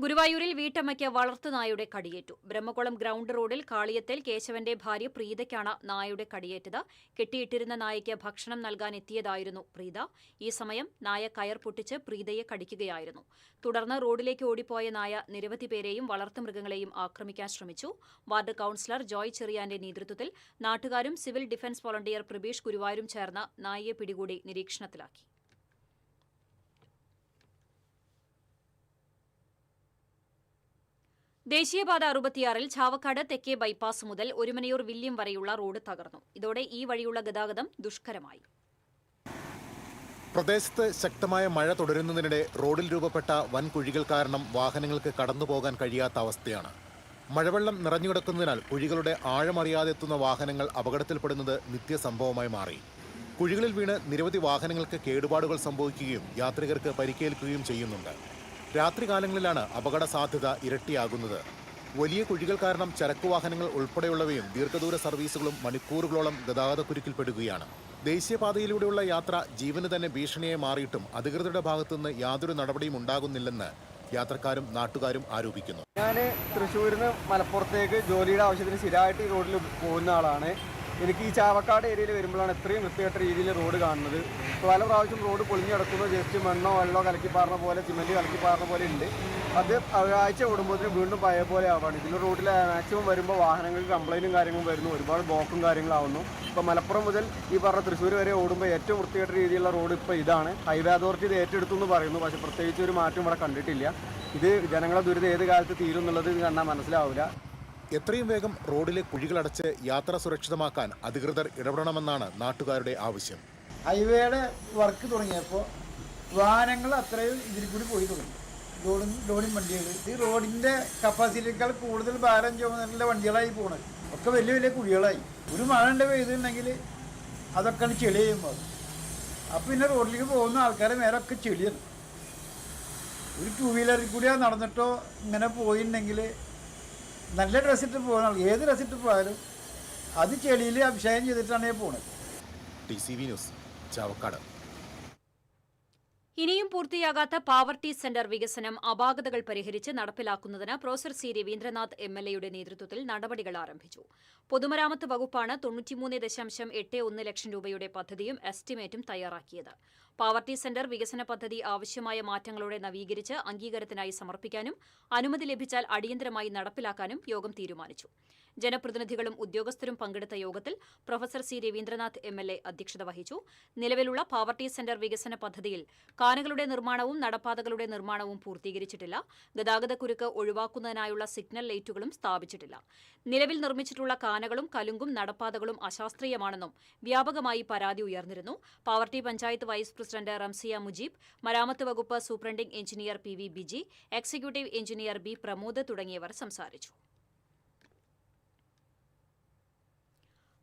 ഗുരുവായൂരിൽ വീട്ടമ്മയ്ക്ക് വളർത്തുനായുടെ കടിയേറ്റു. ബ്രഹ്മകുളം ഗ്രൗണ്ട് റോഡിൽ കാളിയത്തേൽ കേശവന്റെ ഭാര്യ പ്രീതയ്ക്കാണ് നായയുടെ കടിയേറ്റത്. കെട്ടിയിട്ടിരുന്ന നായയ്ക്ക് ഭക്ഷണം നൽകാൻ എത്തിയതായിരുന്നു പ്രീത. ഈ സമയം നായ കയർ പൊട്ടിച്ച് പ്രീതയെ കടിക്കുകയായിരുന്നു. തുടർന്ന് റോഡിലേക്ക് ഓടിപ്പോയ നായ നിരവധി പേരെയും വളർത്തുമൃഗങ്ങളെയും ആക്രമിക്കാൻ ശ്രമിച്ചു. വാർഡ് കൌൺസിലർ ജോയ് ചെറിയാന്റെ നേതൃത്വത്തിൽ നാട്ടുകാരും സിവിൽ ഡിഫൻസ് വോളണ്ടിയർ പ്രബീഷ് ഗുരുവായൂരും ചേർന്ന് നായയെ പിടികൂടി നിരീക്ഷണത്തിലാക്കി. ദേശീയപാത 66-ൽ ചാവക്കാട് തെക്കേ ബൈപ്പാസ് മുതൽ ഒരുമനയൂർ വില്യം വരെയുള്ള റോഡ് തകർന്നു. ഇതോടെ ഈ വഴിയുള്ള ഗതാഗതം ദുഷ്കരമായി. പ്രദേശത്ത് ശക്തമായ മഴ തുടരുന്നതിനിടെ റോഡിൽ രൂപപ്പെട്ട വൻ കുഴികൾ കാരണം വാഹനങ്ങൾക്ക് കടന്നുപോകാൻ കഴിയാത്ത അവസ്ഥയാണ്. മഴവെള്ളം നിറഞ്ഞുകിടക്കുന്നതിനാൽ കുഴികളുടെ ആഴമറിയാതെ എത്തുന്ന വാഹനങ്ങൾ അപകടത്തിൽപ്പെടുന്നത് നിത്യസംഭവമായി മാറി. കുഴികളിൽ വീണ് നിരവധി വാഹനങ്ങൾക്ക് കേടുപാടുകൾ സംഭവിക്കുകയും യാത്രികർക്ക് പരിക്കേൽക്കുകയും ചെയ്യുന്നുണ്ട്. രാത്രികാലങ്ങളിലാണ് അപകട സാധ്യത ഇരട്ടിയാകുന്നത്. വലിയ കുഴികൾ കാരണം ചരക്കുവാഹനങ്ങൾ ഉൾപ്പെടെയുള്ളവയും ദീർഘദൂര സർവീസുകളും മണിക്കൂറുകളോളം ഗതാഗതക്കുരുക്കിൽപ്പെടുകയാണ്. ദേശീയപാതയിലൂടെയുള്ള യാത്ര ജീവന് തന്നെ ഭീഷണിയായി മാറിയിട്ടും അധികൃതരുടെ ഭാഗത്തുനിന്ന് യാതൊരു നടപടിയും ഉണ്ടാകുന്നില്ലെന്ന് യാത്രക്കാരും നാട്ടുകാരും ആരോപിക്കുന്നു. ഞാൻ തൃശ്ശൂരിൽ നിന്ന് മലപ്പുറത്തേക്ക് ജോലിയുടെ ആവശ്യത്തിന് സ്ഥിരമായിട്ട് ഈ റോഡിൽ പോകുന്ന ആളാണ്. എനിക്ക് ഈ ചാവക്കാട് ഏരിയയിൽ വരുമ്പോഴാണ് ഇത്രയും വൃത്തികെട്ട രീതിയിൽ റോഡ് കാണുന്നത്. പല പ്രാവശ്യം റോഡ് പൊളിഞ്ഞു കിടക്കുന്നത് ജസ്റ്റ് മണ്ണോ വെള്ളമോ കലക്കിപ്പാറുന്ന പോലെ, സിമെൻറ്റ് കലക്കിപ്പാറുന്ന പോലെ ഉണ്ട്. അത് ഒരാഴ്ച ഓടുമ്പോഴത്തേനും വീണ്ടും പഴയ പോലെ ആവാണ്. ഇതിൻ്റെ റോഡിൽ മാക്സിമം വരുമ്പോൾ വാഹനങ്ങൾക്ക് കംപ്ലൈൻറ്റും കാര്യങ്ങളും വരുന്നു, ഒരുപാട് ബ്ലോക്കും കാര്യങ്ങളാവുന്നു. ഇപ്പോൾ മലപ്പുറം മുതൽ ഈ പറഞ്ഞ തൃശ്ശൂർ വരെ ഓടുമ്പോൾ ഏറ്റവും വൃത്തികെട്ട രീതിയിലുള്ള റോഡ് ഇപ്പോൾ ഇതാണ്. ഹൈവേ അതോറിറ്റി ഇത് ഏറ്റെടുത്തു എന്ന് പറയുന്നു, പക്ഷേ പ്രത്യേകിച്ച് ഒരു മാറ്റം ഇവിടെ കണ്ടിട്ടില്ല. ഇത് ജനങ്ങളെ ദുരിതം ഏത് കാലത്ത് തീരും എന്നുള്ളത് കണ്ടാൽ മനസ്സിലാവില്ല. എത്രയും വേഗം റോഡിലെ കുഴികളടച്ച് യാത്ര സുരക്ഷിതമാക്കാൻ അധികൃതർ ഇടപെടണമെന്നാണ് നാട്ടുകാരുടെ ആവശ്യം. ഹൈവേയുടെ വർക്ക് തുടങ്ങിയപ്പോൾ വാഹനങ്ങൾ അത്രയും ഇതിൽ കൂടി പോയി തുടങ്ങി. ലോഡിങ് വണ്ടികൾ ഈ റോഡിൻ്റെ കപ്പാസിറ്റിയേക്കാൾ കൂടുതൽ ഭാരം ചുമതല വണ്ടികളായി പോകണത്. ഒക്കെ വലിയ വലിയ കുഴികളായി. ഒരു മഴ പെയ്തിട്ടുണ്ടെങ്കിൽ അതൊക്കെയാണ് ചെളി ചെയ്യുമ്പോൾ. അപ്പോൾ പിന്നെ റോഡിലേക്ക് പോകുന്ന ആൾക്കാരെ മേലൊക്കെ ചെളിയാണ്. ഒരു ടൂ വീലറിൽ കൂടി നടന്നിട്ടോ ഇങ്ങനെ പോയിട്ടുണ്ടെങ്കിൽ നല്ല ഡ്രസ്സിട്ട് പോകണം. ഏത് ഡ്രസ്സിട്ട് പോയാലും അത് ചെളിയിൽ അഭിഷേകം ചെയ്തിട്ടാണ് പോണത്. TCV news, Chavakkad. ഇനിയും പൂർത്തിയാകാത്ത പാവർട്ടി സെന്റർ വികസനം അപാകതകൾ പരിഹരിച്ച് നടപ്പിലാക്കുന്നതിന് പ്രൊഫസർ സി രവീന്ദ്രനാഥ് MLA-യുടെ നേതൃത്വത്തിൽ നടപടികൾ ആരംഭിച്ചു. പൊതുമരാമത്ത് വകുപ്പാണ് 93.81 ലക്ഷം രൂപയുടെ പദ്ധതിയും എസ്റ്റിമേറ്റും തയ്യാറാക്കിയത്. പാവർട്ടി സെന്റർ വികസന പദ്ധതി ആവശ്യമായ മാറ്റങ്ങളോടെ നവീകരിച്ച് അംഗീകാരത്തിനായി സമർപ്പിക്കാനും അനുമതി ലഭിച്ചാൽ അടിയന്തരമായി നടപ്പിലാക്കാനും യോഗം തീരുമാനിച്ചു. ജനപ്രതിനിധികളും ഉദ്യോഗസ്ഥരും പങ്കെടുത്ത യോഗത്തിൽ പ്രൊഫസർ സി രവീന്ദ്രനാഥ് MLA അധ്യക്ഷത വഹിച്ചു. നിലവിലുള്ള പാവർട്ടി സെന്റർ വികസന പദ്ധതിയിൽ കാനകളുടെ നിർമ്മാണവും നടപ്പാതകളുടെ നിർമ്മാണവും പൂർത്തീകരിച്ചിട്ടില്ല. ഗതാഗതക്കുരുക്ക് ഒഴിവാക്കുന്നതിനായുള്ള സിഗ്നൽ ലൈറ്റുകളും സ്ഥാപിച്ചിട്ടില്ല. നിലവിൽ നിർമ്മിച്ചിട്ടുള്ള കാനകളും കലുങ്കും നടപ്പാതകളും അശാസ്ത്രീയമാണെന്നും വ്യാപകമായി പരാതി ഉയർന്നിരുന്നു. പാവർട്ടി പഞ്ചായത്ത് വൈസ് പ്രസിഡന്റ് റംസിയ മുജീബ്, മരാമത്ത് വകുപ്പ് superintending engineer PV Biji, executive engineer B Pramod തുടങ്ങിയവർ സംസാരിച്ചു.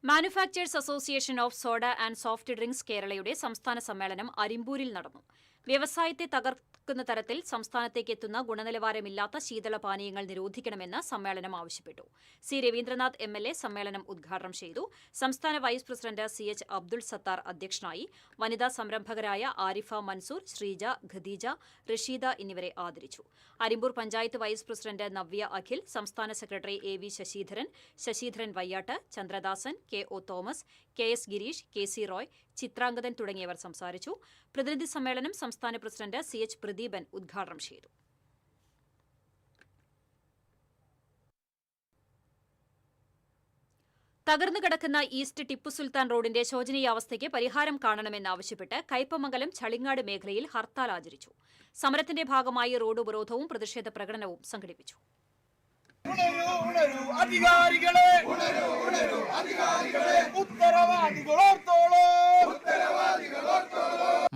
Manufacturers association of soda and soft drinks കേരളയുടെ സംസ്ഥാന സമ്മേളനം അരിമ്പൂരിൽ നടന്നു. വ്യവസായത്തെ തകർക്കുന്ന തരത്തിൽ സംസ്ഥാനത്തേക്ക് എത്തുന്ന ഗുണനിലവാരമില്ലാത്ത ശീതളപാനീയങ്ങൾ നിരോധിക്കണമെന്ന് സമ്മേളനം ആവശ്യപ്പെട്ടു. സി രവീന്ദ്രനാഥ് MLA സമ്മേളനം ഉദ്ഘാടനം ചെയ്തു. സംസ്ഥാന vice president CH Abdul Sathar അധ്യക്ഷനായി. വനിതാ സംരംഭകരായ ആരിഫ മൻസൂർ, ശ്രീജ, ഖദീജ, റഷീദ എന്നിവരെ ആദരിച്ചു. അരിമ്പൂർ പഞ്ചായത്ത് വൈസ് പ്രസിഡന്റ് നവ്യ അഖിൽ, സംസ്ഥാന secretary AV Sasidharan Vayyattu, Chandradasan, KO Thomas, KS Gireesh, KC Roy, Chitrangathan തുടങ്ങിയവർ സംസാരിച്ചു. പ്രതിനിധി സമ്മേളനം സംസ്ഥാന പ്രസിഡന്റ് CH പ്രദീപൻ ഉദ്ഘാടനം ചെയ്തു. തകർന്നു കിടക്കുന്ന ഈസ്റ്റ് ടിപ്പു സുൽത്താൻ റോഡിന്റെ ശോചനീയാവസ്ഥയ്ക്ക് പരിഹാരം കാണണമെന്നാവശ്യപ്പെട്ട് കയ്പമംഗലം ചളിങ്ങാട് മേഖലയിൽ ഹർത്താൽ ആചരിച്ചു. സമരത്തിന്റെ ഭാഗമായി റോഡ് ഉപരോധവും പ്രതിഷേധ പ്രകടനവും സംഘടിപ്പിച്ചു.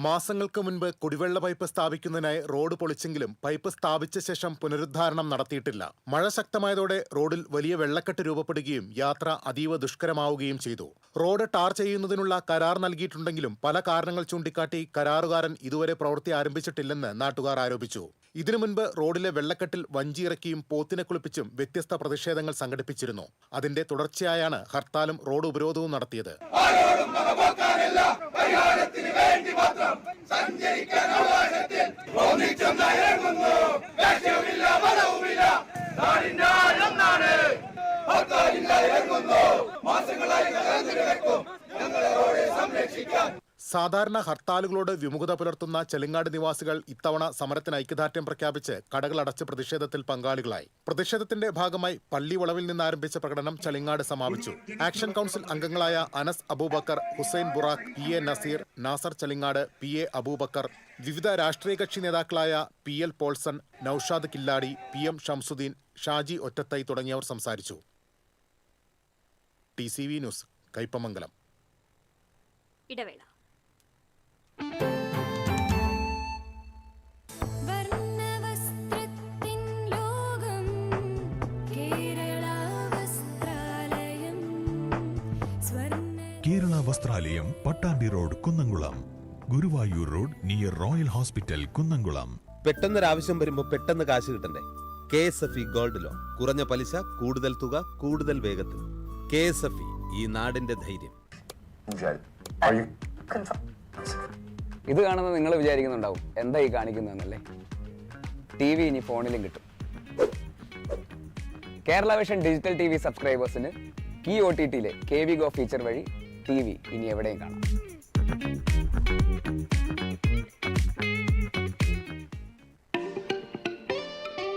മാസങ്ങൾക്ക് മുൻപ് കുടിവെള്ള പൈപ്പ് സ്ഥാപിക്കുന്നതിനായി റോഡ് പൊളിച്ചെങ്കിലും പൈപ്പ് സ്ഥാപിച്ച ശേഷം പുനരുദ്ധാരണം നടത്തിയിട്ടില്ല. മഴ ശക്തമായതോടെ റോഡിൽ വലിയ വെള്ളക്കെട്ട് രൂപപ്പെടുകയും യാത്ര അതീവ ദുഷ്കരമാവുകയും ചെയ്തു. റോഡ് ടാർ ചെയ്യുന്നതിനുള്ള കരാർ നൽകിയിട്ടുണ്ടെങ്കിലും പല കാരണങ്ങൾ ചൂണ്ടിക്കാട്ടി കരാറുകാരൻ ഇതുവരെ പ്രവൃത്തി ആരംഭിച്ചിട്ടില്ലെന്ന് നാട്ടുകാർ ആരോപിച്ചു. ഇതിനു മുൻപ് റോഡിലെ വെള്ളക്കെട്ടിൽ വഞ്ചിയിറക്കിയും പോത്തിനെ കുളിപ്പിച്ചും വ്യത്യസ്ത പ്രതിഷേധങ്ങൾ സംഘടിപ്പിച്ചിരുന്നു. അതിന്റെ തുടർച്ചയായാണ് ഹർത്താലും റോഡ് ഉപരോധവും നടത്തിയത്. സാധാരണ ഹർത്താലുകളോട് വിമുഖത പുലർത്തുന്ന ചെളിങ്ങാട് നിവാസികൾ ഇത്തവണ സമരത്തിന് ഐക്യദാർഢ്യം പ്രഖ്യാപിച്ച് കടകൾ അടച്ച് പ്രതിഷേധത്തിൽ പങ്കാളികളായി. പ്രതിഷേധത്തിന്റെ ഭാഗമായി പള്ളിവളവിൽ നിന്ന് ആരംഭിച്ച പ്രകടനം ചെളിങ്ങാട് സമാപിച്ചു. ആക്ഷൻ കൗൺസിൽ അംഗങ്ങളായ അനസ് അബൂബക്കർ, ഹുസൈൻ ബുറാഖ്, PA നസീർ, നാസർ ചെളിങ്ങാട്, PA അബൂബക്കർ, വിവിധ രാഷ്ട്രീയ കക്ഷി നേതാക്കളായ PL പോൾസൺ, നൌഷാദ് കില്ലാടി, PM ഷംസുദ്ദീൻ, ഷാജി ഒറ്റത്തൈ തുടങ്ങിയവർ സംസാരിച്ചു. TCV news, Kaipamangalam. ഇടവേള. Kerala Vasthralayam, Pattambi road, Kunnamkulam. Guruvayur road near royal hospital, Kunnamkulam. പെട്ടെന്നൊരാവശ്യം വരുമ്പോൾ പെട്ടെന്ന് കാശ് കിട്ടണ്ടേ? KSFE gold loan. കുറഞ്ഞ പലിശ, കൂടുതൽ തുക, കൂടുതൽ വേഗത്തിൽ. KSFE, ഈ നാടിന്റെ ധൈര്യം. ഇത് കാണുന്നത് നിങ്ങൾ വിചാരിക്കുന്നുണ്ടാവും എന്താ ഈ കാണിക്കുന്നതെന്നല്ലേ. TV ഇനി ഫോണിലും കിട്ടും. കേരള വിഷൻ ഡിജിറ്റൽ TV സബ്സ്ക്രൈബേഴ്സിന് ഈ OTTയിലെ KV Go ഫീച്ചർ വഴി TV ഇനി എവിടെയും കാണാം.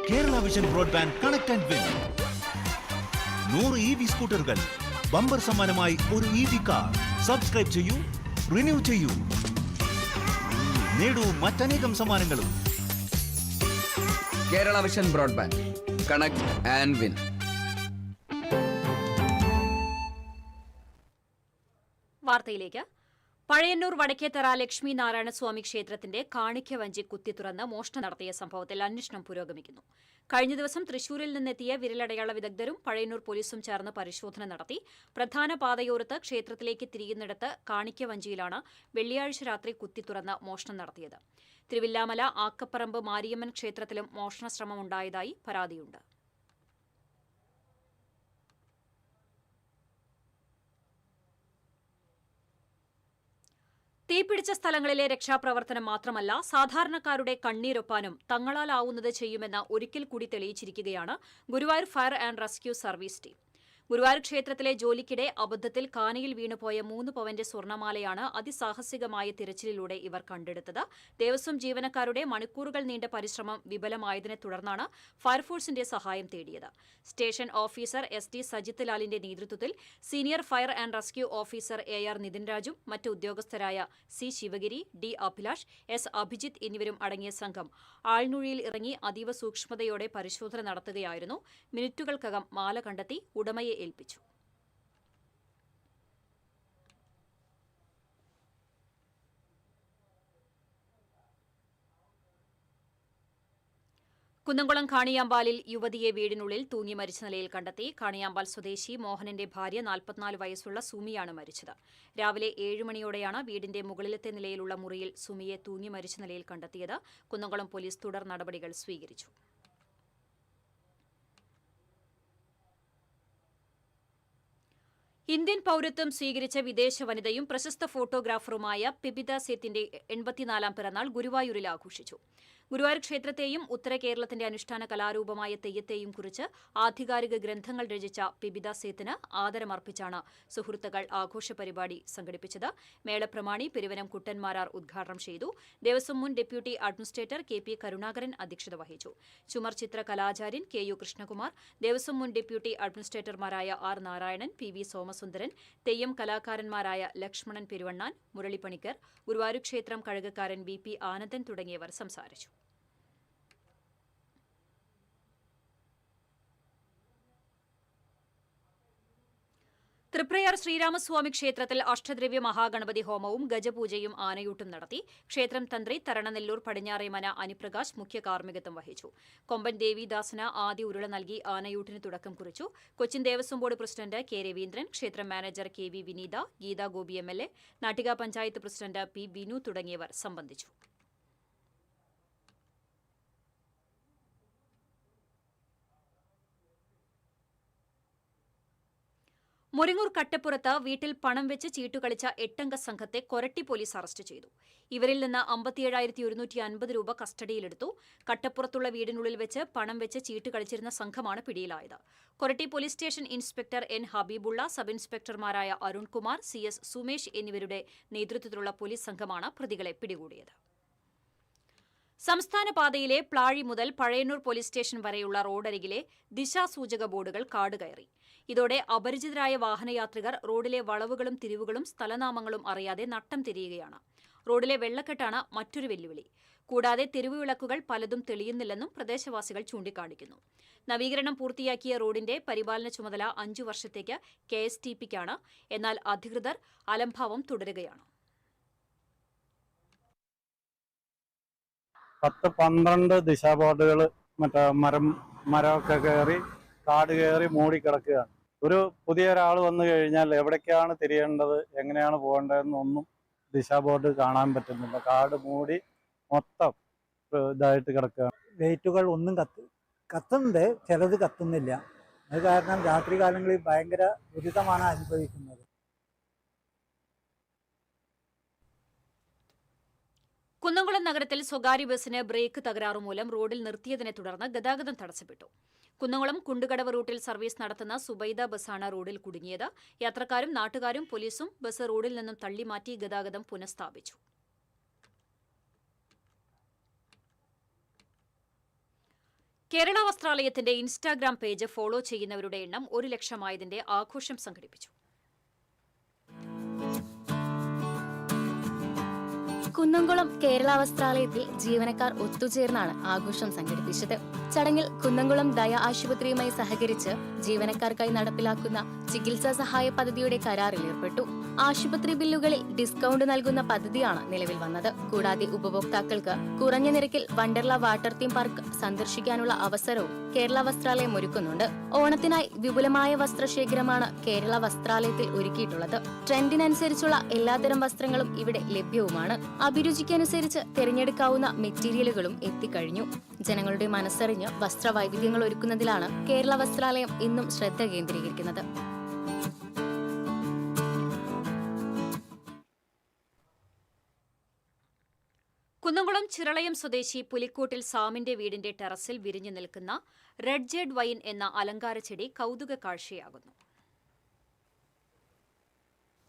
Kerala vision broadband connect and win. 100 EV സ്കൂട്ടറുകൾ, ബമ്പർ സമ്മാനമായി ഒരു EV കാർ. സബ്സ്ക്രൈബ് ചെയ്യൂ, റിന്യൂ ചെയ്യൂ, നേടൂ മറ്റനേകം സമ്മാനങ്ങളും. Kerala vision broadband connect and win. വാർത്തയിലേക്ക്. പഴയന്നൂർ വടക്കേത്തറ ലക്ഷ്മി നാരായണസ്വാമി ക്ഷേത്രത്തിന്റെ കാണിക്ക വഞ്ചി കുത്തി തുറന്ന് മോഷണം നടത്തിയ സംഭവത്തിൽ അന്വേഷണം പുരോഗമിക്കുന്നു. കഴിഞ്ഞ ദിവസം തൃശൂരിൽ നിന്നെത്തിയ വിരലടയാള വിദഗ്ധരും പഴയന്നൂർ പോലീസും ചേർന്ന് പരിശോധന നടത്തി. പ്രധാന പാതയോരത്ത് ക്ഷേത്രത്തിലേക്ക് തിരിയുന്നിടത്ത് കാണിക്ക വഞ്ചിയിലാണ് വെള്ളിയാഴ്ച രാത്രി കുത്തി തുറന്ന് മോഷണം നടത്തിയത്. തിരുവില്ലാമല ആക്കപ്പറമ്പ് മാരിയമ്മൻ ക്ഷേത്രത്തിലും മോഷണശ്രമമുണ്ടായതായി പരാതിയുണ്ട്. തീപിടിച്ച സ്ഥലങ്ങളിലെ രക്ഷാപ്രവർത്തനം മാത്രമല്ല, സാധാരണക്കാരുടെ കണ്ണീരൊപ്പാനും തങ്ങളാലാവുന്നത് ചെയ്യുമെന്ന് ഒരിക്കൽ കൂടി തെളിയിച്ചിരിക്കുകയാണ് Guruvayur fire and rescue service team. Guruvayur ക്ഷേത്രത്തിലെ ജോലിക്കിടെ അബദ്ധത്തിൽ കാനയിൽ വീണുപോയ 3 പവന്റെ സ്വർണ്ണമാലയാണ് അതിസാഹസികമായ തിരച്ചിലിലൂടെ ഇവർ കണ്ടെടുത്തത്. ദേവസ്വം ജീവനക്കാരുടെ മണിക്കൂറുകൾ നീണ്ട പരിശ്രമം വിഫലമായതിനെ തുടർന്നാണ് ഫയർഫോഴ്സിന്റെ സഹായം തേടിയത്. സ്റ്റേഷൻ ഓഫീസർ SD സജിത് ലാലിന്റെ നേതൃത്വത്തിൽ senior fire and rescue officer AR Nithin രാജും മറ്റ് ഉദ്യോഗസ്ഥരായ C Sivagiri, D Abhilash, S Abhijith എന്നിവരും അടങ്ങിയ സംഘം ആൾനുഴിയിൽ ഇറങ്ങി അതീവ സൂക്ഷ്മതയോടെ പരിശോധന നടത്തുകയായിരുന്നു. മിനിറ്റുകൾക്കകം മാല കണ്ടെത്തി ഉടമയെ ഏൽപ്പിച്ചു. കുന്നംകുളം കാണിയാമ്പാലിൽ യുവതിയെ വീടിനുള്ളിൽ തൂങ്ങി മരിച്ച നിലയിൽ കണ്ടെത്തി. കാണിയാമ്പാൽ സ്വദേശി മോഹനന്റെ ഭാര്യ 44 വയസ്സുള്ള സുമിയാണ് മരിച്ചത്. രാവിലെ 7 മണിയോടെയാണ് വീടിന്റെ മുകളിലത്തെ നിലയിലുള്ള മുറിയിൽ സുമിയെ തൂങ്ങി മരിച്ച നിലയിൽ കണ്ടെത്തിയത്. കുന്നംകുളം പോലീസ് തുടർ നടപടികൾ സ്വീകരിച്ചു. ഇന്ത്യൻ പൌരത്വം സ്വീകരിച്ച വിദേശ വനിതയും പ്രശസ്ത ഫോട്ടോഗ്രാഫറുമായ പിബിത സേത്തിന്റെ 84ാം പിറന്നാൾ ഗുരുവായൂരിൽ ആഘോഷിച്ചു. ഗുരുവായൂർ ക്ഷേത്രത്തെയും ഉത്തര കേരളത്തിന്റെ അനുഷ്ഠാന കലാരൂപമായ തെയ്യത്തെയും കുറിച്ച് ആധികാരിക ഗ്രന്ഥങ്ങൾ രചിച്ച പിബിത സേത്തിന് ആദരമർപ്പിച്ചാണ് സുഹൃത്തുക്കൾ ആഘോഷ പരിപാടി സംഘടിപ്പിച്ചത്. മേളപ്രമാണി പെരുവനം കുട്ടന്മാരാർ ഉദ്ഘാടനം ചെയ്തു. ദേവസ്വം മുൻ ഡെപ്യൂട്ടി അഡ്മിനിസ്ട്രേറ്റർ KP കരുണാകരൻ അധ്യക്ഷത വഹിച്ചു. ചുമർ ചിത്ര കലാചാര്യൻ KU കൃഷ്ണകുമാർ, ദേവസ്വം മുൻ ഡെപ്യൂട്ടി അഡ്മിനിസ്ട്രേറ്റർമാരായ R നാരായണൻ, PV സോമസുന്ദരൻ, തെയ്യം കലാകാരന്മാരായ ലക്ഷ്മണൻ പെരുവണ്ണാൻ, മുരളിപ്പണിക്കർ, ഗുരുവായൂർ ക്ഷേത്രം കഴകക്കാരൻ VP ആനന്ദൻ തുടങ്ങിയവർ സംസാരിച്ചു. തൃപ്രയാർ ശ്രീരാമസ്വാമി ക്ഷേത്രത്തിൽ അഷ്ടദ്രവ്യ മഹാഗണപതി ഹോമവും ഗജപൂജയും ആനയൂട്ടും നടത്തി. ക്ഷേത്രം തന്ത്രി തരണനെല്ലൂർ പടിഞ്ഞാറേമന അനിപ്രകാശ് മുഖ്യ കാർമ്മികത്വം വഹിച്ചു. കൊമ്പൻ ദേവിദാസന് ആദ്യ ഉരുള നൽകി ആനയൂട്ടിന് തുടക്കം കുറിച്ചു. Cochin Devaswom board president K Raveendran, ക്ഷേത്രം manager KV Vineetha, Geetha Gopi MLA, Nattika panchayat president P Vinu തുടങ്ങിയവർ സംബന്ധിച്ചു. മുരിങ്ങൂർ കട്ടപ്പുറത്ത് വീട്ടിൽ പണം വെച്ച് ചീട്ടുകളിച്ച 8-അംഗ സംഘത്തെ കൊരട്ടി പോലീസ് അറസ്റ്റ് ചെയ്തു. ഇവരിൽ നിന്ന് 57,150 രൂപ കസ്റ്റഡിയിലെടുത്തു. കട്ടപ്പുറത്തുള്ള വീടിനുള്ളിൽ വെച്ച് പണം വെച്ച് ചീട്ട് കളിച്ചിരുന്ന സംഘമാണ് പിടിയിലായത്. Koratty police station inspector N Habeebulla, sub ഇൻസ്പെക്ടർമാരായ അരുൺകുമാർ, CS സുമേഷ് എന്നിവരുടെ നേതൃത്വത്തിലുള്ള പോലീസ് സംഘമാണ് പ്രതികളെ പിടികൂടിയത്. സംസ്ഥാന പാതയിലെ പ്ലാഴി മുതൽ പഴയന്നൂർ പോലീസ് സ്റ്റേഷൻ വരെയുള്ള റോഡരികിലെ ദിശാസൂചക ബോർഡുകൾ കാടുകയറി. ഇതോടെ അപരിചിതരായ വാഹനയാത്രികർ റോഡിലെ വളവുകളും തിരിവുകളും സ്ഥലനാമങ്ങളും അറിയാതെ നട്ടം തിരിയുകയാണ്. റോഡിലെ വെള്ളക്കെട്ടാണ് മറ്റൊരു വെല്ലുവിളി. കൂടാതെ തെരുവുവിളക്കുകൾ പലതും തെളിയുന്നില്ലെന്നും പ്രദേശവാസികൾ ചൂണ്ടിക്കാണിക്കുന്നു. നവീകരണം പൂർത്തിയാക്കിയ റോഡിന്റെ പരിപാലന ചുമതല 5 വർഷത്തേക്ക് KSTPക്കാണ്. എന്നാൽ അധികൃതർ അലംഭാവം തുടരുകയാണ്. 10-12 ദിശാ ബോർഡുകൾ മരമൊക്കെ കയറി കാട് കയറി മൂടിക്കിടക്കുകയാണ്. ഒരു പുതിയ ഒരാൾ വന്നു കഴിഞ്ഞാൽ എവിടേക്കാണ് തിരിയേണ്ടത്, എങ്ങനെയാണ് പോകേണ്ടതെന്നൊന്നും ദിശാ ബോർഡ് കാണാൻ പറ്റുന്നില്ല. കാട് മൂടി മൊത്തം ഇതായിട്ട് കിടക്കുകയാണ്. ലൈറ്റുകൾ ഒന്നും കത്തുന്നുണ്ട്, ചിലത് കത്തുന്നില്ല. അത് കാരണം രാത്രി കാലങ്ങളിൽ ഭയങ്കര ദുരിതമാണ് അനുഭവിക്കുന്നത്. കുന്നംകുളം നഗരത്തിൽ സ്വകാര്യ ബസിന് ബ്രേക്ക് തകരാറുമൂലം റോഡിൽ നിർത്തിയതിനെ തുടർന്ന് ഗതാഗതം തടസ്സപ്പെട്ടു. കുന്നംകുളം കുണ്ടുകടവ് റൂട്ടിൽ സർവീസ് നടത്തുന്ന സുബൈദ ബസ്സാണ് റോഡിൽ കുടുങ്ങിയത്. യാത്രക്കാരും നാട്ടുകാരും പോലീസും ബസ് റോഡിൽ നിന്നും തള്ളിമാറ്റി ഗതാഗതം പുനഃസ്ഥാപിച്ചു. കേരള വസ്ത്രാലയത്തിന്റെ ഇൻസ്റ്റാഗ്രാം പേജ് ഫോളോ ചെയ്യുന്നവരുടെ എണ്ണം 1 ലക്ഷമായതിന്റെ ആഘോഷം സംഘടിപ്പിച്ചു. കുന്നംകുളം കേരള വസ്ത്രാലയത്തിൽ ജീവനക്കാർ ഒത്തുചേർന്നാണ് ആഘോഷം സംഘടിപ്പിച്ചത്. ചടങ്ങിൽ കുന്നംകുളം ദയ ആശുപത്രിയുമായി സഹകരിച്ച് ജീവനക്കാർക്കായി നടപ്പിലാക്കുന്ന ചികിത്സാ സഹായ പദ്ധതിയുടെ കരാറിൽ ഏർപ്പെട്ടു. ആശുപത്രി ബില്ലുകളിൽ ഡിസ്കൗണ്ട് നൽകുന്ന പദ്ധതിയാണ് നിലവിൽ വന്നത്. കൂടാതെ ഉപഭോക്താക്കൾക്ക് കുറഞ്ഞ നിരക്കിൽ വണ്ടർല വാട്ടർ തീം പാർക്ക് സന്ദർശിക്കാനുള്ള അവസരവും കേരള വസ്ത്രാലയം ഒരുക്കുന്നുണ്ട്. ഓണത്തിനായി വിപുലമായ വസ്ത്രശേഖരമാണ് കേരള വസ്ത്രാലയത്തിൽ ഒരുക്കിയിട്ടുള്ളത്. ട്രെൻഡിനനുസരിച്ചുള്ള എല്ലാത്തരം വസ്ത്രങ്ങളും ഇവിടെ ലഭ്യവുമാണ്. അഭിരുചിക്കനുസരിച്ച് തിരഞ്ഞെടുക്കാവുന്ന മെറ്റീരിയലുകളും എത്തിക്കഴിഞ്ഞു. ജനങ്ങളുടെ മനസ്സറിഞ്ഞ് വസ്ത്രവൈവിധ്യങ്ങൾ ഒരുക്കുന്നതിലാണ് കേരള വസ്ത്രാലയം ഇന്നും ശ്രദ്ധ കേന്ദ്രീകരിക്കുന്നത്. കുന്നംകുളം ചിറളയം സ്വദേശി പുലിക്കോട്ടിൽ സാമിന്റെ വീടിന്റെ ടെറസിൽ വിരിഞ്ഞു നിൽക്കുന്ന റെഡ് ജേഡ് വൈൻ എന്ന അലങ്കാര ചെടി കൗതുക കാഴ്ചയാകുന്നു.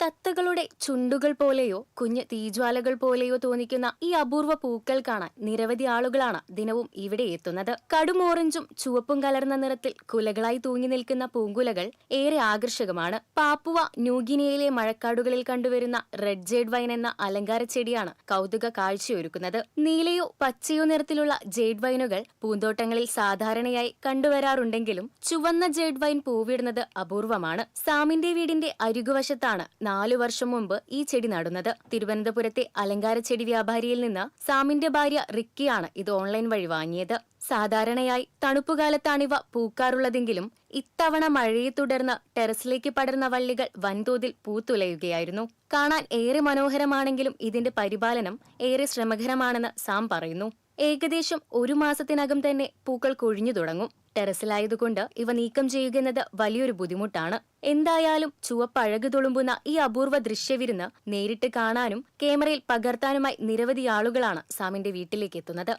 തത്തകളുടെ ചുണ്ടുകൾ പോലെയോ കുഞ്ഞ് തീജ്വാലകൾ പോലെയോ തോന്നിക്കുന്ന ഈ അപൂർവ പൂക്കൾ കാണാൻ നിരവധി ആളുകളാണ് ദിനവും ഇവിടെ എത്തുന്നത്. കടും ഓറഞ്ചും ചുവപ്പും കലർന്ന നിറത്തിൽ കുലകളായി തൂങ്ങി നിൽക്കുന്ന പൂങ്കുലകൾ ഏറെ ആകർഷകമാണ്. പാപ്പുവ ന്യൂഗിനിയയിലെ മഴക്കാടുകളിൽ കണ്ടുവരുന്ന റെഡ് ജേഡ് വൈൻ എന്ന അലങ്കാര ചെടിയാണ് കൗതുക കാഴ്ചയൊരുക്കുന്നത്. നീലയോ പച്ചയോ നിറത്തിലുള്ള ജേഡ് വൈനുകൾ പൂന്തോട്ടങ്ങളിൽ സാധാരണയായി കണ്ടുവരാറുണ്ടെങ്കിലും ചുവന്ന ജേഡ് വൈൻ പൂവിടുന്നത് അപൂർവമാണ്. സാമിന്റെ വീടിന്റെ അരികുവശത്താണ് 4 വർഷം മുമ്പ് ഈ ചെടി നടുന്നത്. തിരുവനന്തപുരത്തെ അലങ്കാര ചെടി വ്യാപാരിയിൽ നിന്ന് സാമിന്റെ ഭാര്യ റിക്കിയാണ് ഇത് ഓൺലൈൻ വഴി വാങ്ങിയത്. സാധാരണയായി തണുപ്പുകാലത്താണിവ പൂക്കാറുള്ളതെങ്കിലും ഇത്തവണ മഴയെ തുടർന്ന് ടെറസിലേക്ക് പടർന്ന വള്ളികൾ വൻതോതിൽ പൂത്തുലയുകയായിരുന്നു. കാണാൻ ഏറെ മനോഹരമാണെങ്കിലും ഇതിന്റെ പരിപാലനം ഏറെ ശ്രമകരമാണെന്ന് സാം പറയുന്നു. ഏകദേശം 1 മാസത്തിനകം തന്നെ പൂക്കൾ കൊഴിഞ്ഞു തുടങ്ങും. ടെറസിലായതുകൊണ്ട് ഇവ നീക്കം ചെയ്യുന്നത് വലിയൊരു ബുദ്ധിമുട്ടാണ്. എന്തായാലും ചുവപ്പഴകു തുളുമ്പുന്ന ഈ അപൂർവ ദൃശ്യവിരുന്ന് നേരിട്ട് കാണാനും ക്യാമറയിൽ പകർത്താനുമായി നിരവധി ആളുകളാണ് സാമിന്റെ വീട്ടിലേക്ക് എത്തുന്നത്.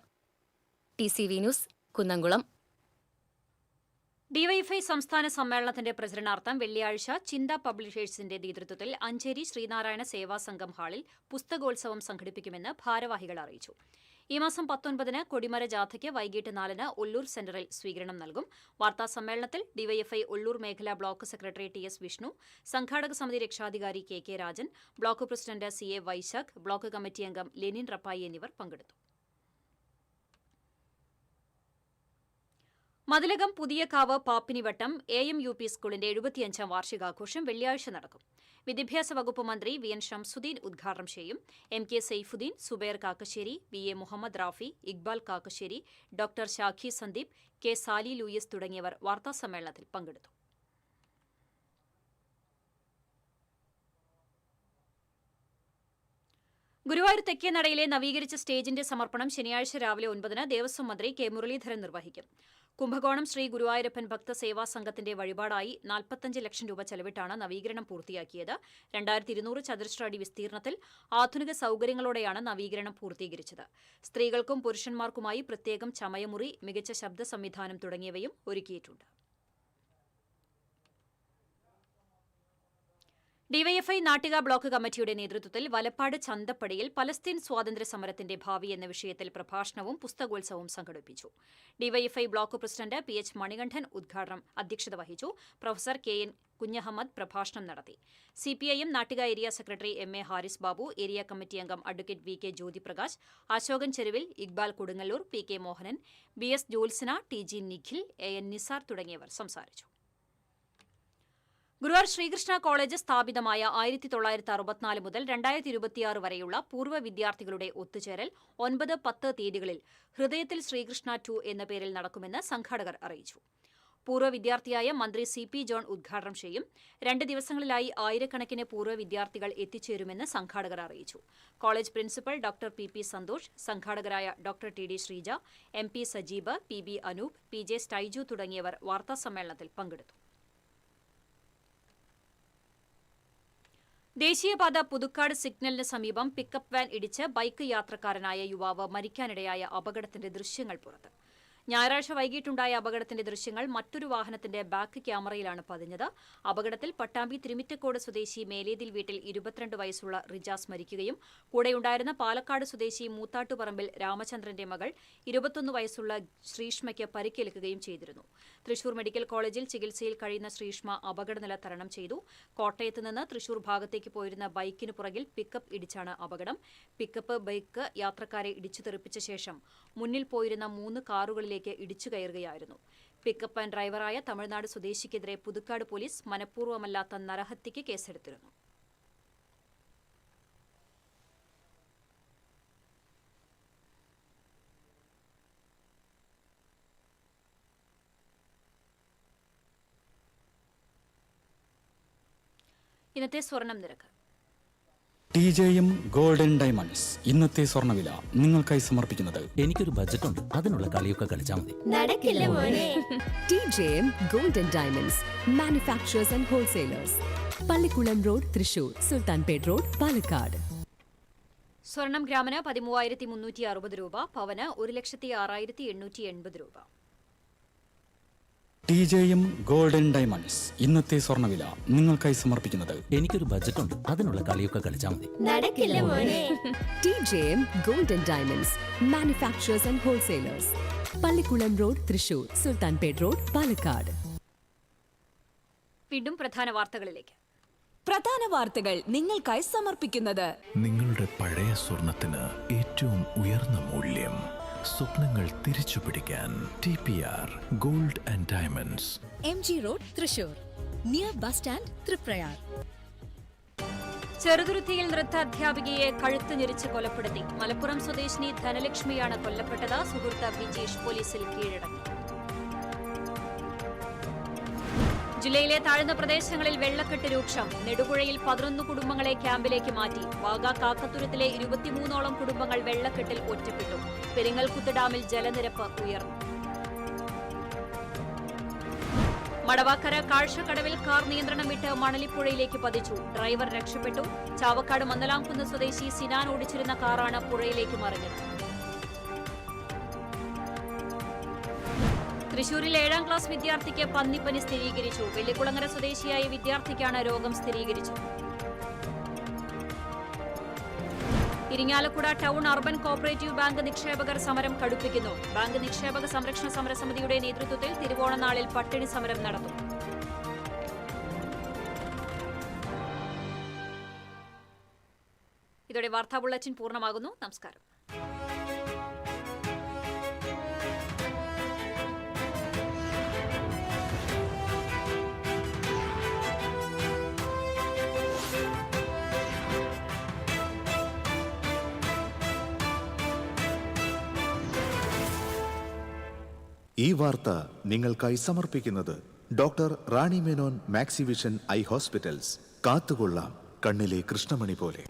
TCV news, Kunnamkulam. ഡിവൈഎഫ്ഐ സംസ്ഥാന സമ്മേളനത്തിന്റെ പ്രചരണാർത്ഥം വെള്ളിയാഴ്ച ചിന്ത പബ്ലിഷേഴ്സിന്റെ നേതൃത്വത്തിൽ അഞ്ചേരി ശ്രീനാരായണ സേവാ സംഘം ഹാളിൽ പുസ്തകോത്സവം സംഘടിപ്പിക്കുമെന്ന് ഭാരവാഹികൾ അറിയിച്ചു. ഈ മാസം 19-ന് കൊടിമര ജാഥയ്ക്ക് വൈകിട്ട് 4-ന് ഒല്ലൂർ സെന്ററിൽ സ്വീകരണം നൽകും. വാർത്താ സമ്മേളനത്തിൽ ഡിവൈഎഫ്ഐ ഒല്ലൂർ മേഖലാ ബ്ലോക്ക് സെക്രട്ടറി TS വിഷ്ണു, സംഘാടക സമിതി രക്ഷാധികാരി KK Rajan, block president CA Vaishakh, block committee അംഗം ലെനിൻ റപ്പായി എന്നിവർ പങ്കെടുത്തു. മതിലകം പുതിയകാവ് പാപ്പിനിവട്ടം AMUP സ്കൂളിന്റെ 75-ാം വാർഷികാഘോഷം വെള്ളിയാഴ്ച നടക്കും. വിദ്യാഭ്യാസ വകുപ്പ് മന്ത്രി VN ഷംസുദ്ദീൻ ഉദ്ഘാടനം ചെയ്യും. MK Saifuddin, Zubair Kakkassery, VA Muhammad Rafi, Iqbal Kakkassery, doctor Shakhi Sandeep, K Sali Louis തുടങ്ങിയവർ വാർത്താസമ്മേളനത്തിൽ പങ്കെടുത്തു. ഗുരുവായൂർ തെക്കേനടയിലെ നവീകരിച്ച സ്റ്റേജിന്റെ സമർപ്പണം ശനിയാഴ്ച രാവിലെ 9-ന് ദേവസ്വം മന്ത്രി K മുരളീധരൻ നിർവഹിക്കും. കുംഭകോണം ശ്രീ ഗുരുവായൂരപ്പൻ ഭക്തസേവാ സംഘത്തിന്റെ വഴിപാടായി 45 ലക്ഷം രൂപ ചെലവിട്ടാണ് നവീകരണം പൂർത്തിയാക്കിയത്. 2200 ചതുരശ്ര അടി വിസ്തീർണത്തിൽ ആധുനിക സൌകര്യങ്ങളോടെയാണ് നവീകരണം പൂർത്തീകരിച്ചത്. സ്ത്രീകൾക്കും പുരുഷന്മാർക്കുമായി പ്രത്യേകം ചമയമുറി, മികച്ച ശബ്ദ സംവിധാനം തുടങ്ങിയവയും ഒരുക്കിയിട്ടുണ്ട്. ഡിവൈഎഫ്ഐ നാട്ടിക ബ്ലോക്ക് കമ്മിറ്റിയുടെ നേതൃത്വത്തിൽ വലപ്പാട് ചന്തപ്പടിയിൽ പലസ്തീൻ സ്വാതന്ത്ര്യ സമരത്തിന്റെ ഭാവി എന്ന വിഷയത്തിൽ പ്രഭാഷണവും പുസ്തകോത്സവവും സംഘടിപ്പിച്ചു. DYFI block president PH Manikandan അധ്യക്ഷത വഹിച്ചു. പ്രൊഫസർ KN കുഞ്ഞഹമ്മദ് പ്രഭാഷണം നടത്തി. CPIM നാട്ടിക area secretary MA Haris Babu, area committee അംഗം advocate VK Jyothiprakash, Ashokan Cheruvil, Iqbal Kodungallur, PK Mohanan, BS Jyotsna, TG Nikhil, AN Nizar തുടങ്ങിയവർ സംസാരിച്ചു. ഗുരുവായൂർ ശ്രീകൃഷ്ണ കോളേജ് സ്ഥാപിതമായ 1964 മുതൽ 2026 വരെയുള്ള പൂർവ്വ വിദ്യാർത്ഥികളുടെ ഒത്തുചേരൽ 9-10 തീയതികളിൽ ഹൃദയത്തിൽ ശ്രീകൃഷ്ണ 2 എന്ന പേരിൽ നടക്കുമെന്ന് സംഘാടകർ അറിയിച്ചു. പൂർവ്വ വിദ്യാർത്ഥിയായ മന്ത്രി CP ജോൺ ഉദ്ഘാടനം ചെയ്യും. 2 ദിവസങ്ങളിലായി ആയിരക്കണക്കിന് പൂർവ്വ വിദ്യാർത്ഥികൾ എത്തിച്ചേരുമെന്ന് സംഘാടകർ അറിയിച്ചു. College principal doctor PP Santhosh, സംഘാടകരായ doctor TD Sreeja, MP Sajeeb, PB Anoop, PJ Styju തുടങ്ങിയവർ വാർത്താസമ്മേളനത്തിൽ പങ്കെടുത്തു. ദേശീയപാത പുതുക്കാട് സിഗ്നലിന് സമീപം പിക്കപ്പ് വാൻ ഇടിച്ച് ബൈക്ക് യാത്രക്കാരനായ യുവാവ് മരിക്കാനിടയായ അപകടത്തിന്റെ ദൃശ്യങ്ങൾ പുറത്ത്. ഞായറാഴ്ച വൈകിട്ടുണ്ടായ അപകടത്തിന്റെ ദൃശ്യങ്ങൾ മറ്റൊരു വാഹനത്തിന്റെ ബാക്ക് ക്യാമറയിലാണ് പതിഞ്ഞത്. അപകടത്തിൽ പട്ടാമ്പി തിരുമിറ്റക്കോട് സ്വദേശി മേലേതിൽ വീട്ടിൽ 22 വയസ്സുള്ള റിജാസ് മരിക്കുകയും കൂടെയുണ്ടായിരുന്ന പാലക്കാട് സ്വദേശി മൂത്താട്ടുപറമ്പിൽ രാമചന്ദ്രന്റെ മകൾ 21 വയസ്സുള്ള ശ്രീഷ്മയ്ക്ക് പരിക്കേൽക്കുകയും ചെയ്തിരുന്നു. തൃശൂർ മെഡിക്കൽ കോളേജിൽ ചികിത്സയിൽ കഴിയുന്ന ശ്രീഷ്മ അപകടനില തരണം ചെയ്തു. കോട്ടയത്ത് നിന്ന് തൃശൂർ ഭാഗത്തേക്ക് പോയിരുന്ന ബൈക്കിന് പുറകിൽ പിക്കപ്പ് ഇടിച്ചാണ് അപകടം. പിക്കപ്പ് ബൈക്ക് യാത്രക്കാരെ ഇടിച്ചു തെറിപ്പിച്ച ശേഷം മുന്നിൽ പോയിരുന്ന 3 കാറുകളിൽ ഇടിച്ചു കയറുകയായിരുന്നു. പിക്കപ്പ് വാൻ ഡ്രൈവറായ തമിഴ്നാട് സ്വദേശിക്കെതിരെ പുതുക്കാട് പോലീസ് മനഃപൂർവ്വമല്ലാത്ത നരഹത്യയ്ക്ക് കേസെടുത്തിരുന്നു. ഇന്നത്തെ സ്വർണം നിരക്ക്. TJM ഗോൾഡൻ ഡയമണ്ട്സ് ഇന്നത്തെ സ്വർണ്ണവില നിങ്ങൾക്കായി സമർപ്പിക്കുന്നത്. എനിക്കൊരു ബജറ്റ് ഉണ്ട്, അതിനുള്ള കളിയൊക്കെ കളിച്ചാൽ മതി. നടക്കില്ല മോനെ. TJM golden diamonds, manufacturers and wholesalers, Pallikulam road, Thrissur, Sultanpet road, Palakkad. സ്വർണം ഗ്രാമിന് 13,360 രൂപ, പവന് 1,06,880 രൂപ. TJM ഗോൾഡൻ ഡയമണ്ട്സ് ഇന്നത്തെ സ്വർണ്ണവില നിങ്ങൾക്കായി സമർപ്പിക്കുന്നത്. എനിക്കൊരു ബജറ്റ് ഉണ്ട്, അതിനുള്ള കളിയൊക്കെ കളിച്ചാൽ മതി. നടക്കില്ല മോനെ. TJM golden diamonds, manufacturers and wholesalers, Pallikulam road, Thrissur, Sultanpet road, Palakkad. വീണ്ടും പ്രധാന വാർത്തകളിലേക്ക്. പ്രധാന വാർത്തകൾ നിങ്ങൾക്കായി സമർപ്പിക്കുന്നത്. നിങ്ങളുടെ പഴയ സ്വർണത്തിന് ഏറ്റവും ഉയർന്ന മൂല്യം. സ്വപ്നങ്ങൾ തിരിച്ചു പിടിക്കാൻ TPR gold and diamonds, MG road, Thrissur, near bus stand, Triprayar. ചെറുതുരുത്തിയിൽ നൃത്താധ്യാപികയെ കഴുത്ത് ഞെരിച്ച് കൊലപ്പെടുത്തി. മലപ്പുറം സ്വദേശിനി ധനലക്ഷ്മിയാണ് കൊല്ലപ്പെട്ടത്. സുഹൃത്ത് വിജീഷ് പോലീസിൽ കീഴടങ്ങി. ജില്ലയിലെ താഴ്ന്ന പ്രദേശങ്ങളിൽ വെള്ളക്കെട്ട് രൂക്ഷം. നെടുപുഴയിൽ 11 കുടുംബങ്ങളെ ക്യാമ്പിലേക്ക് മാറ്റി. വാഗ കാക്കത്തുരത്തിലെ 23ഓളം കുടുംബങ്ങൾ വെള്ളക്കെട്ടിൽ ഒറ്റപ്പെട്ടു. പെരിങ്ങൽകുത്ത് ഡാമിൽ ജലനിരപ്പ് ഉയർന്നു. മടവാക്കര കാഴ്ചക്കടവിൽ കാർ നിയന്ത്രണം വിട്ട് മണലിപ്പുഴയിലേക്ക് പതിച്ചു. ഡ്രൈവർ രക്ഷപ്പെട്ടു. ചാവക്കാട് മന്നലാംകുന്ന് സ്വദേശി സിനാൻ ഓടിച്ചിരുന്ന കാറാണ് പുഴയിലേക്ക് മറിഞ്ഞത്. തൃശൂരിൽ 7ാം ക്ലാസ് വിദ്യാർത്ഥിക്ക് പന്നിപ്പനി സ്ഥിരീകരിച്ചു. വെള്ളിക്കുളങ്ങര സ്വദേശിയായ വിദ്യാർത്ഥിക്കാണ് രോഗം സ്ഥിരീകരിച്ചത്. Irinjalakuda town urban cooperative bank നിക്ഷേപകർ സമരം കടുപ്പിക്കുന്നു. ബാങ്ക് നിക്ഷേപക സംരക്ഷണ സമരസമിതിയുടെ നേതൃത്വത്തിൽ തിരുവോണനാളിൽ പട്ടിണി സമരം നടത്തും. ഇതോടെ വാർത്താ ബുള്ളറ്റിൻ പൂർണ്ണമാകുന്നു. നമസ്കാരം. ഈ വാർത്ത നിങ്ങൾക്കായി സമർപ്പിക്കുന്നത് doctor Rani Menon Maxivision I hospitals. കാത്തുകൊള്ളാം കണ്ണിലെ കൃഷ്ണമണി പോലെ.